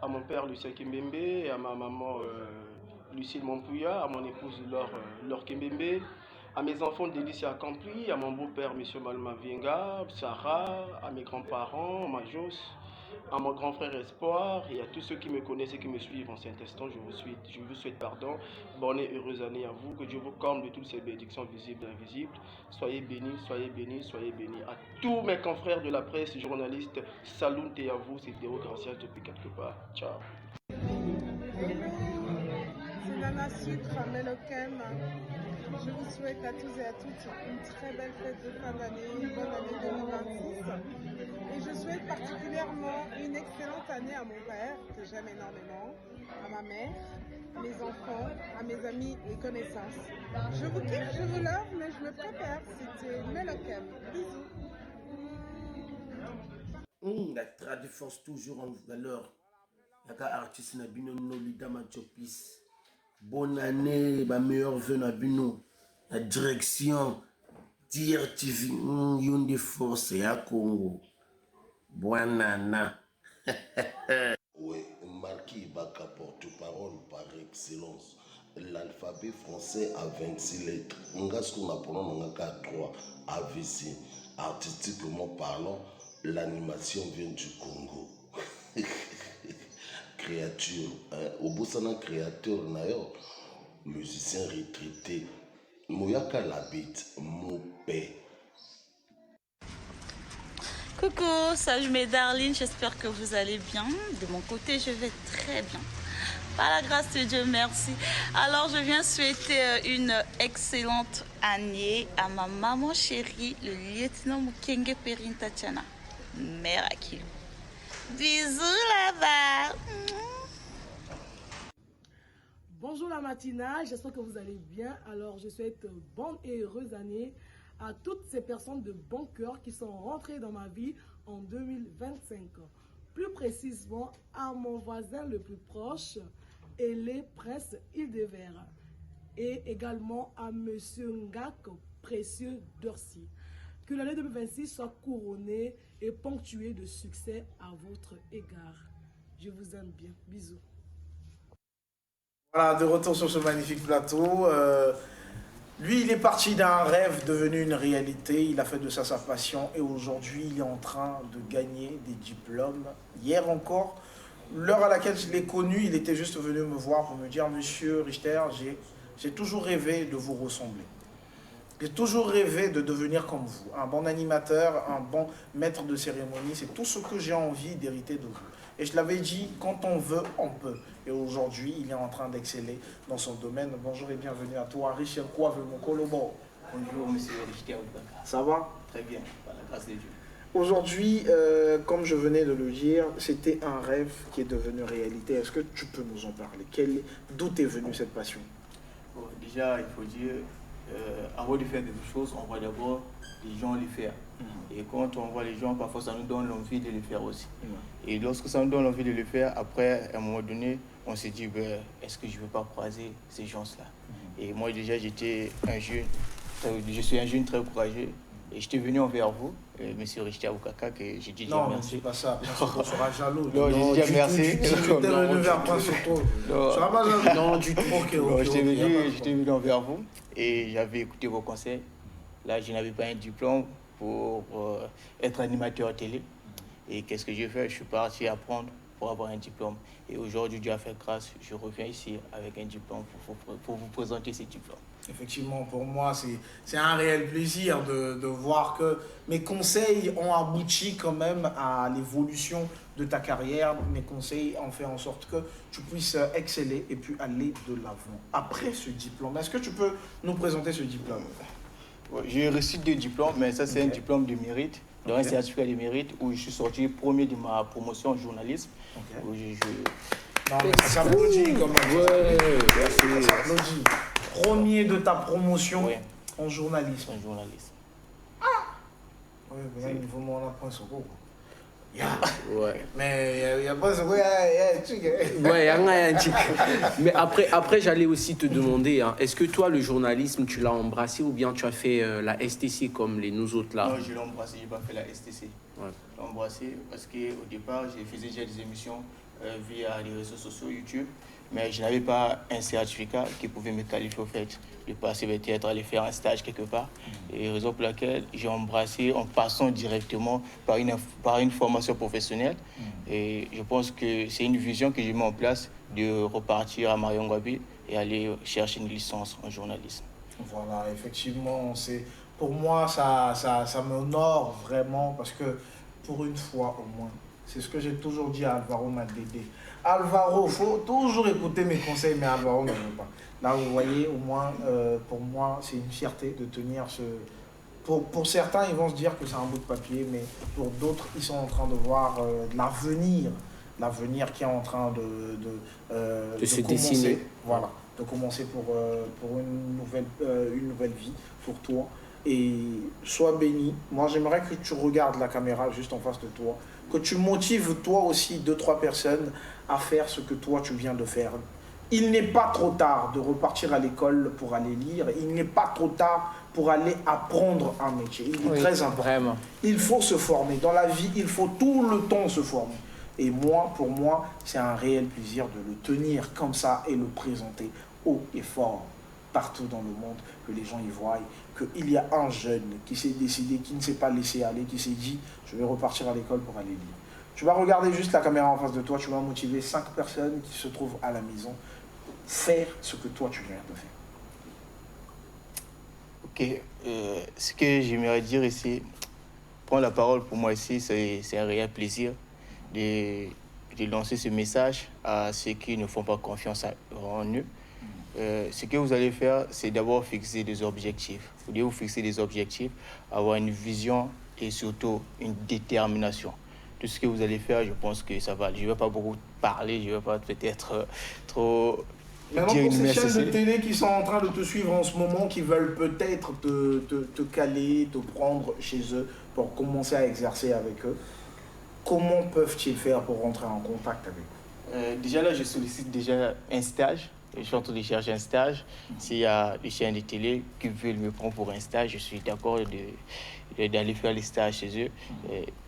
à mon père Lucien Kimbembe, et à ma maman Lucille Montpouya, à mon épouse Laure Kimbembe, à mes enfants Délicia Accompli, à mon beau-père M. Malma Vienga, Sarah, à mes grands-parents, Majos, à mon grand frère Espoir et à tous ceux qui me connaissent et qui me suivent en Saint-Instant. Je vous souhaite pardon. Bonne et heureuse année à vous. Que Dieu vous comble de toutes ces bénédictions visibles et invisibles. Soyez bénis, soyez bénis, soyez bénis. À tous mes confrères de la presse, journalistes, salut et à vous. C'est Théo Gracias depuis quelque part. Ciao. C'est Nana Sucre, Melokem. Je vous souhaite à tous et à toutes une très belle fête de fin d'année, une bonne année 2026. Et je souhaite particulièrement une excellente année à mon père, que j'aime énormément, à ma mère, à mes enfants, à mes amis et connaissances. Je vous kiffe, je vous love, mais je me prépare. C'était Melokem. Bisous. La trad force toujours en valeur. Yaka artiste na bino no lidama chopis. Bonne année, ma meilleure vœu na bino. La direction DRTV Yonde Force ya Congo. Bonana. Oui, Marquis Baka porte-parole par excellence. L'alphabet français a 26 lettres. Ngasko na pronom ngaka 3 AVC. Artistiquement parlant, l'animation vient du Congo. Créature, au Bosana créateur nayo, musicien retraité, Moyaka l'habite, mon père. Coucou, salut mes darlings, j'espère que vous allez bien. De mon côté, je vais très bien. Par la grâce de Dieu, merci. Alors, je viens souhaiter une excellente année à ma maman chérie, le lieutenant Mukenge Perrine Tatiana, mère Akilou. Bisous là-bas. Bonjour la matinale, j'espère que vous allez bien. Alors je souhaite bonne et heureuse année à toutes ces personnes de bon cœur qui sont rentrées dans ma vie en 2025. Plus précisément à mon voisin le plus proche, Elé Presse Île-de-Verre. Et également à Monsieur Ngak Précieux d'Orsi. Que l'année 2026 soit couronnée et ponctuée de succès à votre égard. Je vous aime bien. Bisous. Voilà, de retour sur ce magnifique plateau. Lui, il est parti d'un rêve devenu une réalité. Il a fait de ça sa passion et aujourd'hui, il est en train de gagner des diplômes. Hier encore, l'heure à laquelle je l'ai connu, il était juste venu me voir pour me dire « Monsieur Richter, j'ai toujours rêvé de vous ressembler. J'ai toujours rêvé de devenir comme vous. Un bon animateur, un bon maître de cérémonie, c'est tout ce que j'ai envie d'hériter de vous. » Et je l'avais dit, quand on veut, on peut. Et aujourd'hui, il est en train d'exceller dans son domaine. Bonjour et bienvenue à toi, Richard Kouave, mon colobo. Bonjour, monsieur Richter. Ça va? Très bien, par la grâce de Dieu. Aujourd'hui, comme je venais de le dire, c'était un rêve qui est devenu réalité. Est-ce que tu peux nous en parler? D'où est venue cette passion? Bon, déjà, il faut dire, avant de faire quelque chose, on voit d'abord les gens le faire. Et quand on voit les gens, parfois ça nous donne l'envie de le faire aussi. Et lorsque ça nous donne l'envie de le faire, après, à un moment donné, on s'est dit, ben, est-ce que je ne veux pas croiser ces gens-là? Et moi déjà, j'étais un jeune, je suis un jeune très courageux. Et j'étais venu envers vous, monsieur Richter Boukaka, que j'ai dit déjà merci. Non, c'est pas ça, on sera jaloux. Non, j'ai dit déjà merci. Si tu étais venu vers moi surtout, tu seras pas jaloux. Non, du tout. J'étais venu envers vous et j'avais écouté vos conseils. Là, je n'avais pas un diplôme pour être animateur télé. Et qu'est-ce que j'ai fait? Je suis parti apprendre pour avoir un diplôme. Et aujourd'hui, Dieu a fait grâce, je reviens ici avec un diplôme pour vous présenter ce diplôme. Effectivement, pour moi, c'est un réel plaisir de voir que mes conseils ont abouti quand même à l'évolution de ta carrière. Mes conseils ont fait en sorte que tu puisses exceller et puis aller de l'avant. Après ce diplôme, est-ce que tu peux nous présenter ce diplôme? J'ai reçu 2 diplômes, mais ça c'est un diplôme de mérite. Donc un certificat de mérite où je suis sorti premier de ma promotion en journalisme. Où Non, mais ça s'applaudit quand même. Ouais, ça s'applaudit. Premier de ta promotion en journalisme. En journalisme. Oui, mais là, il faut m'en apprendre sur quoi. Ouais. Mais il n'y a pas ce il y a un truc. Ouais, il y a un truc. Mais après j'allais aussi te demander, hein, est-ce que toi, le journalisme, tu l'as embrassé ou bien tu as fait la STC comme nous autres là? Non, je l'ai embrassé, je n'ai pas fait la STC. Ouais. Je l'ai embrassé parce qu'au départ, j'ai fait déjà des émissions via les réseaux sociaux, YouTube, mais je n'avais pas un certificat qui pouvait me qualifier au fait de passer peut-être aller faire un stage quelque part. Et raison pour laquelle j'ai embrassé en passant directement par une formation professionnelle. Et je pense que c'est une vision que j'ai mis en place de repartir à Marion-Gwabi et aller chercher une licence en journalisme. Voilà, effectivement, pour moi, ça m'honore vraiment parce que pour une fois au moins, c'est ce que j'ai toujours dit à Alvaro Maldede. Alvaro, il faut toujours écouter mes conseils, mais Alvaro ne veut pas. Là, vous voyez, au moins, pour moi, c'est une fierté de tenir ce... Pour certains, ils vont se dire que c'est un bout de papier, mais pour d'autres, ils sont en train de voir l'avenir qui est en train de se commencer. dessiner. Voilà, de commencer pour une nouvelle vie pour toi. Et sois béni. Moi, j'aimerais que tu regardes la caméra juste en face de toi, que tu motives toi aussi 2-3 personnes à faire ce que toi tu viens de faire. Il n'est pas trop tard de repartir à l'école pour aller lire. Il n'est pas trop tard pour aller apprendre un métier. Il est très important. Vraiment. Il faut se former. Dans la vie, il faut tout le temps se former. Et moi, pour moi, c'est un réel plaisir de le tenir comme ça et le présenter haut et fort partout dans le monde, que les gens y voient qu'il y a un jeune qui s'est décidé, qui ne s'est pas laissé aller, qui s'est dit « je vais repartir à l'école pour aller lire ». Tu vas regarder juste la caméra en face de toi, tu vas motiver 5 personnes qui se trouvent à la maison, faire ce que toi tu viens de faire. Ok, ce que j'aimerais dire ici, prendre la parole pour moi ici, c'est un réel plaisir de lancer ce message à ceux qui ne font pas confiance en eux. Ce que vous allez faire, c'est d'abord fixer des objectifs. Vous devez vous fixer des objectifs, avoir une vision et surtout une détermination. Tout ce que vous allez faire, je pense que ça va. Je ne vais pas beaucoup parler, je ne vais pas peut-être trop... Maintenant, pour ces chaînes de télé qui sont en train de te suivre en ce moment, qui veulent peut-être te caler, te prendre chez eux pour commencer à exercer avec eux, comment peuvent-ils faire pour rentrer en contact avec eux? Déjà là, je sollicite déjà un stage. Je suis en train de chercher un stage. S'il y a des chaînes de télé qui veulent me prendre pour un stage, je suis d'accord d'aller faire les stages chez eux.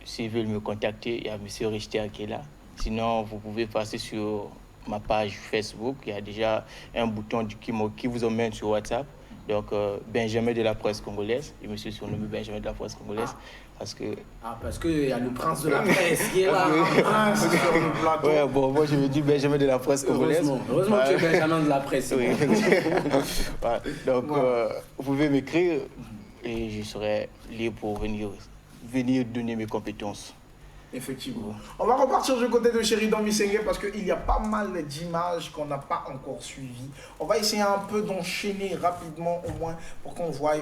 S'ils veulent me contacter, il y a M. Richter qui est là. Sinon, vous pouvez passer sur ma page Facebook. Il y a déjà un bouton qui vous emmène sur WhatsApp. Donc, Benjamin de la presse congolaise. Je me suis surnommé Benjamin de la presse congolaise. Parce qu'il y a le prince de la presse qui est là, un prince sur le plateau. Ouais, bon, moi je me dis Benjamin de la presse congolaise. Heureusement que tu es Benjamin de la presse. Oui. Ouais. Donc, vous pouvez m'écrire et je serai libre pour venir donner mes compétences. Effectivement. On va repartir du côté de Sheridan Misenge parce qu'il y a pas mal d'images qu'on n'a pas encore suivies. On va essayer un peu d'enchaîner rapidement au moins pour qu'on voie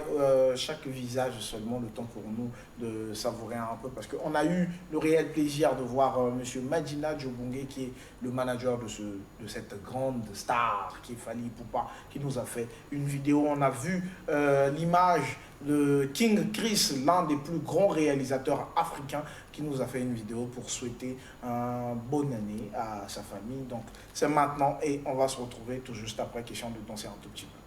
chaque visage seulement, le temps pour nous de savourer un peu parce qu'on a eu le réel plaisir de voir M. Madina Djobungé qui est le manager de cette grande star qui est Fally Ipupa qui nous a fait une vidéo. On a vu l'image de King Chris, l'un des plus grands réalisateurs africains qui nous a fait une vidéo pour souhaiter une bonne année à sa famille. Donc c'est maintenant et on va se retrouver tout juste après, question de danser un tout petit peu.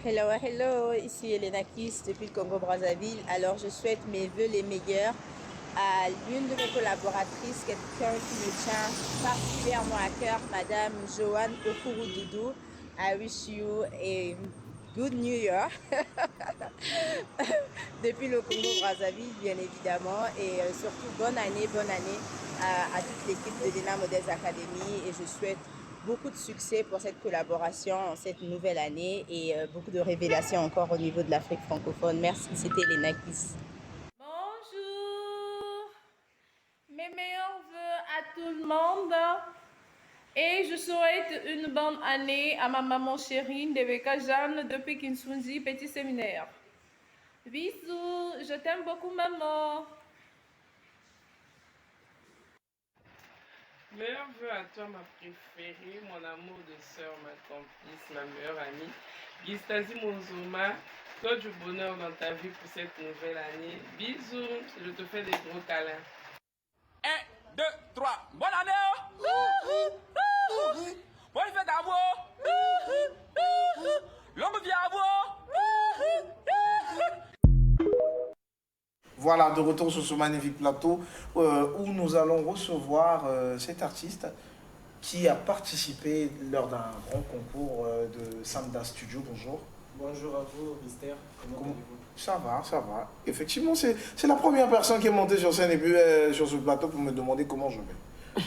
Hello, hello, ici Elena Kiss depuis le Congo-Brazzaville. Alors je souhaite mes vœux les meilleurs à l'une de mes collaboratrices, quelqu'un qui me tient particulièrement à cœur, Madame Joanne Okuru-Doudou. I wish you a good New Year. Depuis le Congo-Brazzaville, bien évidemment. Et surtout, bonne année à toute l'équipe de l'ENA Models Academy. Et je souhaite beaucoup de succès pour cette collaboration en cette nouvelle année et beaucoup de révélations encore au niveau de l'Afrique francophone. Merci, c'était Elena Kiss. Bonjour, mes meilleurs vœux à tout le monde. Et je souhaite une bonne année à ma maman chérie, Ndebeka Jeanne, depuis Kinsunzi, petit séminaire. Bisous, je t'aime beaucoup, maman. Meilleurs vœux à toi, ma préférée, mon amour de sœur, ma complice, ma meilleure amie, Gistazi Monzoma, toi du bonheur dans ta vie pour cette nouvelle année. Bisous, je te fais des gros câlins. 1, 2, 3, bonne année! Bonne fête à vous! Longue vie à vous! Voilà, de retour sur ce magnifique plateau où nous allons recevoir cet artiste qui a participé lors d'un grand concours de Samda Studio. Bonjour. Bonjour à vous, Mister. Comment allez-vous? Ça va, ça va. Effectivement, c'est la première personne qui est montée sur scène et puis sur ce plateau pour me demander comment je vais.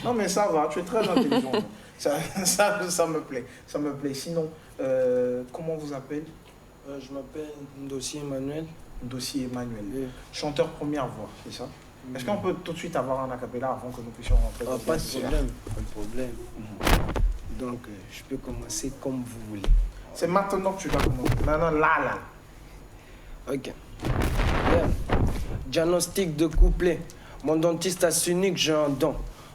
Non, mais ça va, tu es très intelligent. ça me plaît. Ça me plaît. Sinon, comment vous appelez? Je m'appelle Ndossi Emmanuel. Ndossi Emmanuel. Chanteur première voix, c'est ça? Est-ce qu'on peut tout de suite avoir un acapella avant que nous puissions rentrer dans pas de problème, pas de problème. Donc, je peux commencer comme vous voulez. C'est maintenant que tu vas commencer. Maintenant, là. Ok. Diagnostic de couplet. Mon dentiste a su que j'ai un don.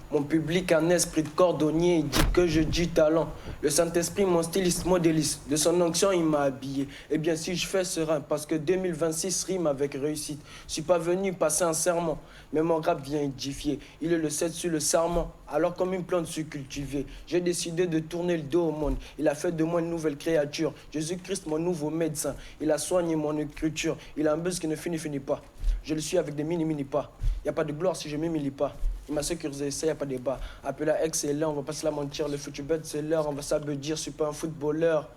Mon public a un esprit de cordonnier, il dit que je dis talent. Le Saint-Esprit, mon styliste modéliste. De son onction, il m'a habillé. Eh bien, si je fais serein, parce que 2026 rime avec réussite. Je suis pas venu passer un serment, mais mon rap vient édifier. Il est le 7 sur le serment, alors comme une plante cultivée. J'ai décidé de tourner le dos au monde. Il a fait de moi une nouvelle créature. Jésus-Christ, mon nouveau médecin. Il a soigné mon écriture. Il a un buzz qui ne finit pas. Je le suis avec des mini pas. Il n'y a pas de gloire si je ne m'humilie pas. Il m'a sécurisé, ça, il n'y a pas de débat. Appelé à excellent, on va pas se la mentir. Le futur bête, c'est l'heure. On va s'ableudir, je suis pas un footballeur.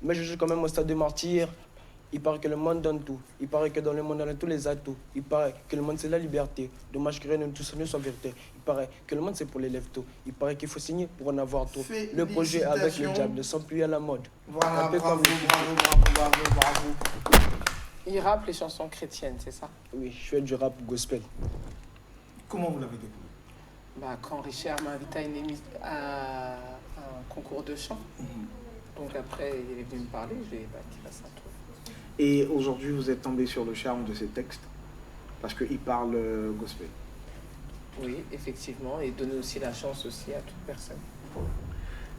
Mais je joue quand même au stade de martyr. Il paraît que le monde donne tout. Il paraît que dans le monde, on a tous les atouts. Il paraît que le monde, c'est la liberté. Dommage que rien de tout ça ne soit vérité. Il paraît que le monde, c'est pour les lève-tôt. Il paraît qu'il faut signer pour en avoir tout. Le projet avec le diable ne sont plus à la mode. Voilà, bravo. Il rappe les chansons chrétiennes, c'est ça? Oui, je fais du rap gospel. Comment vous l'avez découvert? Quand Richard m'a invité à un concours de chant. Donc après, il est venu me parler, je lui ai dit, va ça toi. Et aujourd'hui, vous êtes tombé sur le charme de ces textes parce qu'il parle gospel. Oui, effectivement, et donner aussi la chance aussi à toute personne.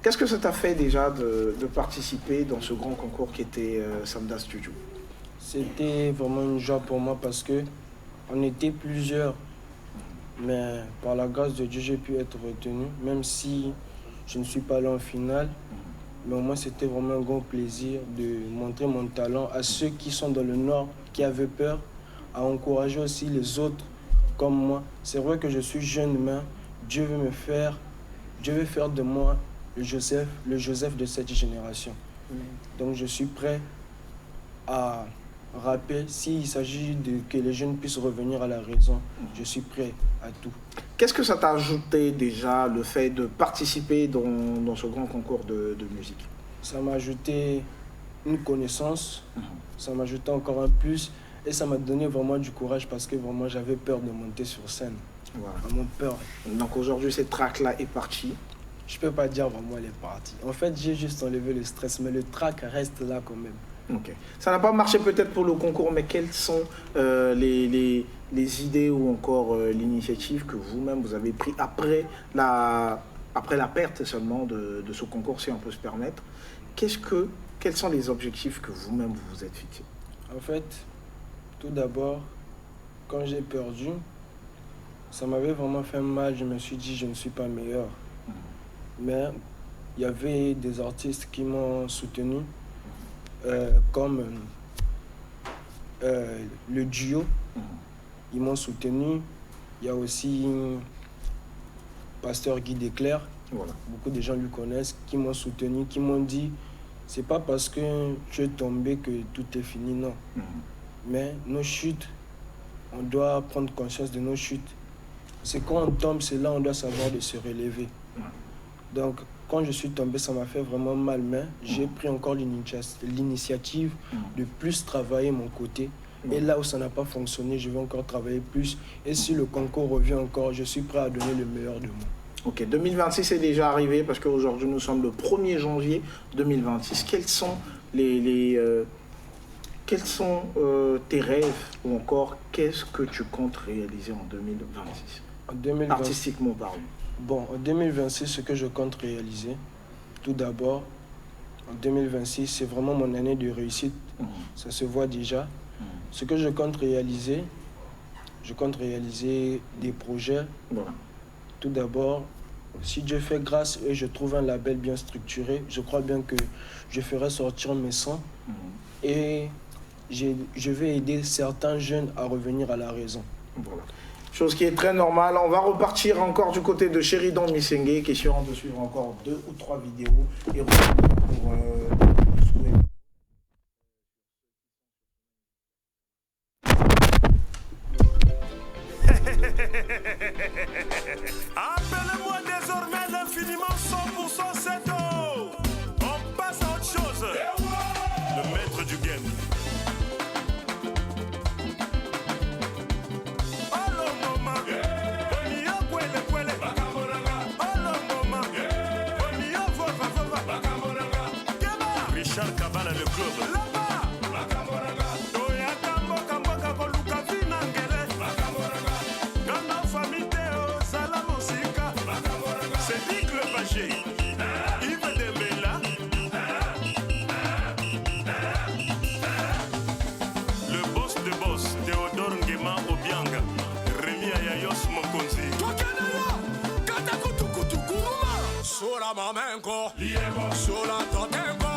Qu'est-ce que ça t'a fait déjà de participer dans ce grand concours qui était Samda Studio? C'était vraiment une joie pour moi parce que on était plusieurs. Mais par la grâce de Dieu, j'ai pu être retenu, même si je ne suis pas allé en finale. Mais au moins, c'était vraiment un grand plaisir de montrer mon talent à ceux qui sont dans le Nord, qui avaient peur, à encourager aussi les autres comme moi. C'est vrai que je suis jeune, mais Dieu veut faire de moi le Joseph de cette génération. Donc je suis prêt à rapper. S'il s'agit de que les jeunes puissent revenir à la raison, je suis prêt à tout. Qu'est-ce que ça t'a ajouté déjà, le fait de participer dans ce grand concours de musique? Ça m'a ajouté une connaissance, ça m'a ajouté encore un plus et ça m'a donné vraiment du courage parce que vraiment j'avais peur de monter sur scène. Voilà. Vraiment peur. Donc aujourd'hui, cette track-là est partie. Je peux pas dire vraiment elle est partie. En fait, j'ai juste enlevé le stress, mais le track reste là quand même. Ok. Ça n'a pas marché peut-être pour le concours, mais quelles sont les idées ou encore l'initiative que vous-même vous avez pris après la perte seulement de ce concours, si on peut se permettre? Quels sont les objectifs que vous-même vous vous êtes fixés? En fait, tout d'abord, quand j'ai perdu, ça m'avait vraiment fait mal. Je me suis dit, je ne suis pas meilleur. Mais il y avait des artistes qui m'ont soutenu, comme le duo. Ils m'ont soutenu. Il y a aussi Pasteur Guy Desclerc. Voilà. Beaucoup de gens lui connaissent, qui m'ont soutenu, qui m'ont dit, c'est pas parce que tu es tombé que tout est fini, non. Mais nos chutes, on doit prendre conscience de nos chutes. C'est quand on tombe, c'est là on doit savoir de se relever. Donc, quand je suis tombé, ça m'a fait vraiment mal, mais j'ai pris encore l'initiative de plus travailler mon côté. Et là où ça n'a pas fonctionné, je vais encore travailler plus. Et si le concours revient encore, je suis prêt à donner le meilleur de moi. Ok, 2026 est déjà arrivé parce qu'aujourd'hui nous sommes le 1er janvier 2026. Quels sont tes rêves ou encore qu'est-ce que tu comptes réaliser en 2026 artistiquement parlant? Bon, en 2026, ce que je compte réaliser, tout d'abord, en 2026, c'est vraiment mon année de réussite. Ça se voit déjà. Ce que je compte réaliser des projets. Tout d'abord, si Dieu fait grâce et je trouve un label bien structuré, je crois bien que je ferai sortir mes sons et je vais aider certains jeunes à revenir à la raison. Chose qui est très normale. On va repartir encore du côté de Sheridan Misenge, question de suivre encore 2 ou 3 vidéos et revenir pour Appelez-moi désormais l'infiniment 100% c'est eau. On passe à autre chose. Le maître du game. Richard Kabala le club. Le boss de boss, Théodore Ngema Obianga, Rémi Ayayos Mokonzi. Sola mamenko, sola totenko,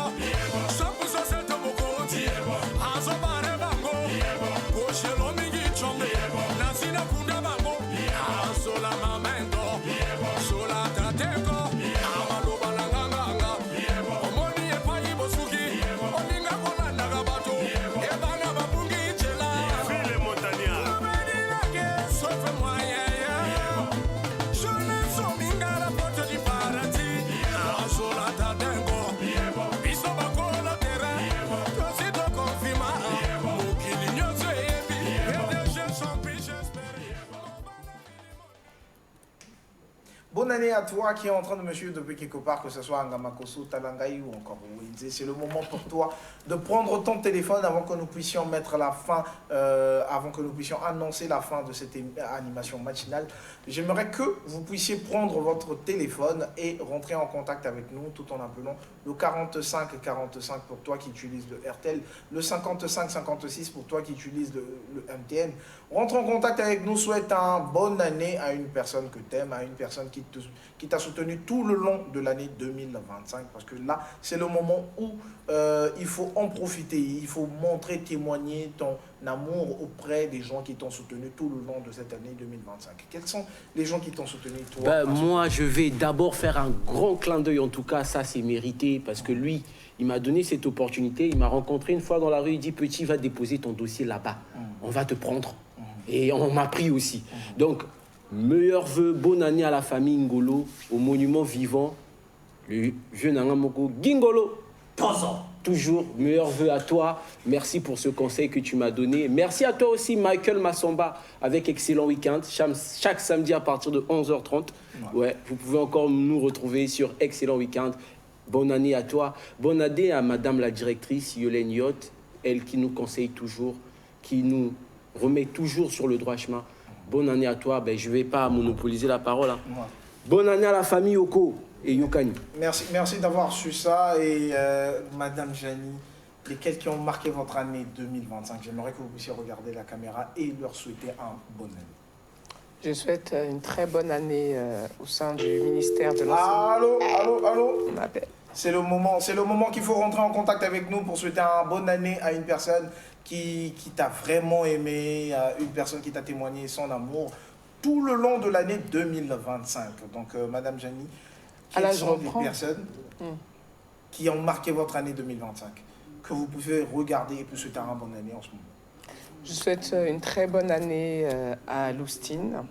sapusa sete mokoti, azobare bango, koshelo mingi chonge, nasina kunda bango, sola mamento, sola tatenko, amaloba langanga, omoni epai bosuki, oninga kolanda gabato, ebana babungi chela, file montania, sauf moyen, je ne sens minga la porte du paradis. Bonne année à toi qui est en train de me suivre depuis quelque part, que ce soit Ngamakoso, Talangaï ou encore Ouidze. C'est le moment pour toi de prendre ton téléphone avant que nous puissions mettre la fin, avant que nous puissions annoncer la fin de cette animation matinale. J'aimerais que vous puissiez prendre votre téléphone et rentrer en contact avec nous tout en appelant le 45 45 pour toi qui utilise le RTL, le 55 56 pour toi qui utilise le MTN. Rentre en contact avec nous, souhaite une bonne année à une personne que tu aimes, à une personne qui t'a soutenu tout le long de l'année 2025. Parce que là, c'est le moment où il faut en profiter, il faut montrer, témoigner ton amour auprès des gens qui t'ont soutenu tout le long de cette année 2025. Quels sont les gens qui t'ont soutenu, toi? Moi, je vais d'abord faire un grand clin d'œil. En tout cas, ça, c'est mérité parce que lui, il m'a donné cette opportunité. Il m'a rencontré une fois dans la rue. Il dit, petit, va déposer ton dossier là-bas. On va te prendre. Et on m'a pris aussi. Donc, meilleurs vœux, bonne année à la famille Ngolo, au monument vivant, le vieux Nangamoko Gingolo. Toujours, meilleurs vœux à toi. Merci pour ce conseil que tu m'as donné. Merci à toi aussi, Michael Massamba, avec Excellent Week-end. Chaque samedi à partir de 11h30. Ouais, vous pouvez encore nous retrouver sur Excellent Week-end. Bonne année à toi. Bonne année à Madame la directrice Yolène Yot, elle qui nous conseille toujours, qui nous remet toujours sur le droit chemin. Bonne année à toi. Je ne vais pas monopoliser la parole. Bonne année à la famille Oko et Yokani. Merci d'avoir su ça. Et Madame Jani, lesquels qui ont marqué votre année 2025, j'aimerais que vous puissiez regarder la caméra et leur souhaiter un bon année. Je souhaite une très bonne année au sein du ministère de l'Enseignement. Allô C'est le moment qu'il faut rentrer en contact avec nous pour souhaiter une bonne année à une personne qui t'a vraiment aimé, à une personne qui t'a témoigné son amour tout le long de l'année 2025. Donc, Madame Jani, quelles sont les personnes qui ont marqué votre année 2025 que vous pouvez regarder et puis souhaiter une bonne année en ce moment? Je souhaite une très bonne année à Loustine.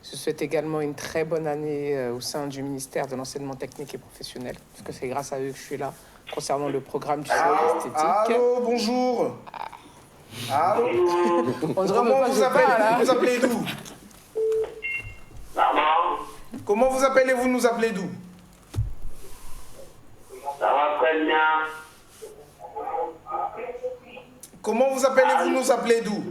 Je souhaite également une très bonne année au sein du ministère de l'Enseignement technique et professionnel, parce que c'est grâce à eux que je suis là, concernant le programme du CAP esthétique. Allô, bonjour. Allô. Comment vous appelez d'où? Comment vous appelez-vous, nous appelez d'où? Ça va très bien. Comment vous appelez-vous, nous appelez d'où?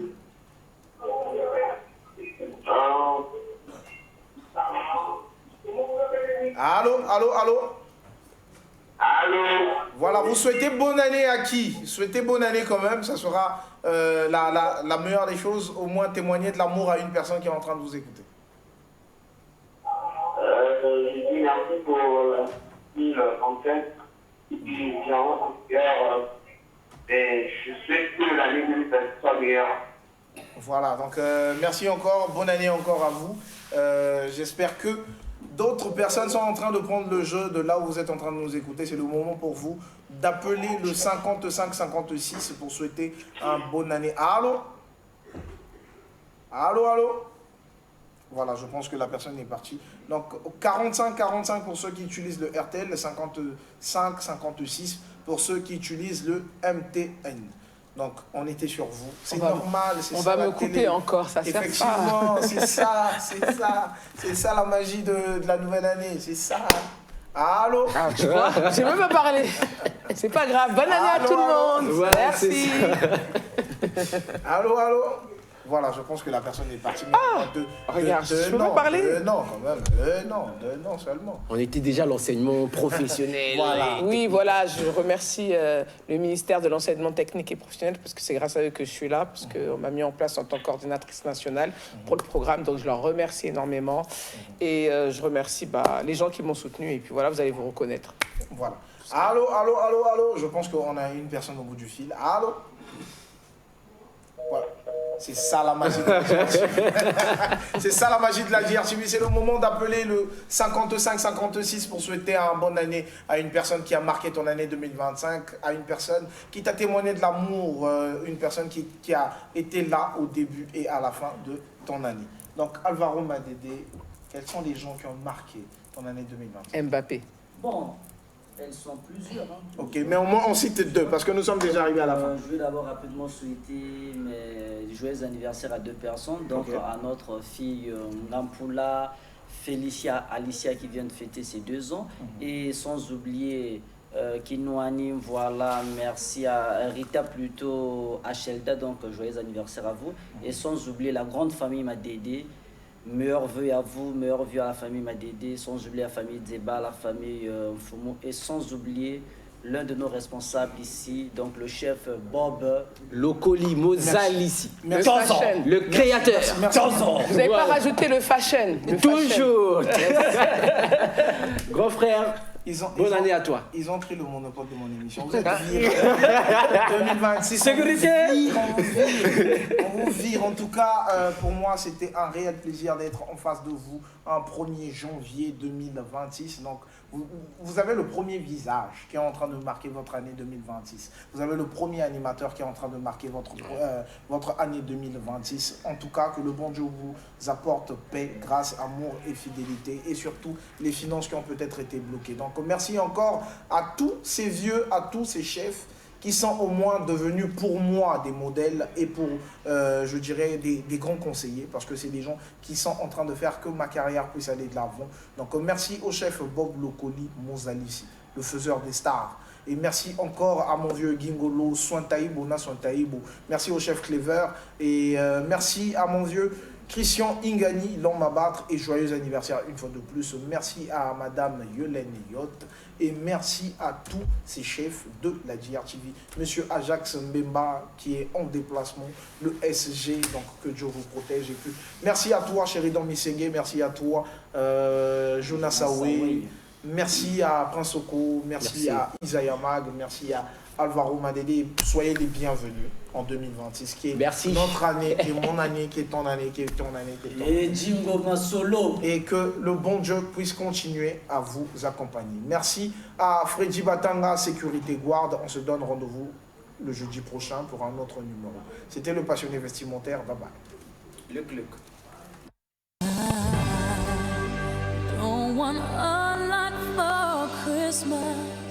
Allô. Allô. Voilà, vous souhaitez bonne année à qui? Souhaitez bonne année quand même, ça sera la meilleure des choses, au moins témoigner de l'amour à une personne qui est en train de vous écouter. Je dis merci pour 2035 qui vient en cœur et je souhaite que l'année 2020 soit meilleure. Voilà, donc merci encore, bonne année encore à vous. J'espère que d'autres personnes sont en train de prendre le jeu de là où vous êtes en train de nous écouter. C'est le moment pour vous d'appeler le 55-56 pour souhaiter une bonne année. Allô? Allô, allô? Voilà, je pense que la personne est partie. Donc 45-45 pour ceux qui utilisent le RTL, 55-56 pour ceux qui utilisent le MTN. Donc, on était sur vous. C'est normal, c'est ça. On va me couper encore, ça sert pas. Effectivement, c'est ça la magie de la nouvelle année, c'est ça. Allô? Ah, tu vois, j'ai même pas parlé. C'est pas grave. Bonne année à tout le monde. Ouais, merci. Allô, allô? Voilà, je pense que la personne est partie. Regarde, je peux pas parler? Non, quand même. Non seulement. On était déjà à l'enseignement professionnel. Voilà. Oui, voilà, je remercie le ministère de l'enseignement technique et professionnel parce que c'est grâce à eux que je suis là, parce qu'on m'a mis en place en tant que coordinatrice nationale pour le programme. Donc, je leur remercie énormément. Et je remercie les gens qui m'ont soutenu. Et puis voilà, vous allez vous reconnaître. Voilà. Allô, allô, allô, allô. Je pense qu'on a une personne au bout du fil. Allô? Voilà. C'est ça la magie de la DRTV. C'est ça la magie de la DRTV. C'est le moment d'appeler le 55-56 pour souhaiter une bonne année à une personne qui a marqué ton année 2025, à une personne qui t'a témoigné de l'amour, une personne qui a été là au début et à la fin de ton année. Donc Alvaro Madede, quels sont les gens qui ont marqué ton année 2025? Mbappé. Bon, elles sont plusieurs. Hein. Ok, mais au moins on cite deux parce que nous sommes déjà arrivés à la fin. Je vais d'abord rapidement souhaiter mes joyeux anniversaires à deux personnes. Donc à notre fille Ngampula, Félicia, Alicia qui vient de fêter ses 2 ans. Et sans oublier qui nous anime, voilà, merci à Rita plutôt, à Shelda, donc joyeux anniversaire à vous. Et sans oublier la grande famille Madede. Meilleurs vœux à vous, meilleurs vœux à la famille Madede, sans oublier la famille Dzeba, la famille Mfumo, et sans oublier l'un de nos responsables ici, donc le chef Bob Locoli Mozalissi, Le créateur. Vous n'avez pas rajouté le fashion. Toujours. Grand frère. Bonne année à toi. Ils ont pris le monopole de mon émission. Vous êtes virés. 2026. Sécurité. On vous vire. En tout cas, pour moi, c'était un réel plaisir d'être en face de vous un 1er janvier 2026. Donc, vous avez le premier visage qui est en train de marquer votre année 2026. Vous avez le premier animateur qui est en train de marquer votre année 2026. En tout cas, que le bon Dieu vous apporte paix, grâce, amour et fidélité. Et surtout, les finances qui ont peut-être été bloquées. Donc, merci encore à tous ces vieux, à tous ces chefs qui sont au moins devenus pour moi des modèles et pour, je dirais, des grands conseillers, parce que c'est des gens qui sont en train de faire que ma carrière puisse aller de l'avant. Donc merci au chef Bob Locoli Mozalissi, le faiseur des stars. Et merci encore à mon vieux Gingolo Sointaïbo, Sointaïbo. Merci au chef Clever et merci à mon vieux Christian Ingani, l'homme à battre, et joyeux anniversaire une fois de plus. Merci à madame Yolène Yot et merci à tous ces chefs de la DRTV. Monsieur Ajax Mbemba qui est en déplacement, le SG, donc que Dieu vous protège. Et puis, merci à toi Sheridan Misenge, merci à toi Jonas Aoué, merci à Prince Oko, merci à Isaiah Mag, merci à Alvaro Madede. Soyez les bienvenus en 2026, qui est notre année, qui est mon année, qui est ton année, qui est ton année, qui est ton année. Et Jingo Masolo. Et que le bon Dieu puisse continuer à vous accompagner. Merci à Freddy Batanga, Sécurité Guard. On se donne rendez-vous le jeudi prochain pour un autre numéro. C'était le Passionné Vestimentaire. Bye bye. Le club. Don't want a lot for Christmas.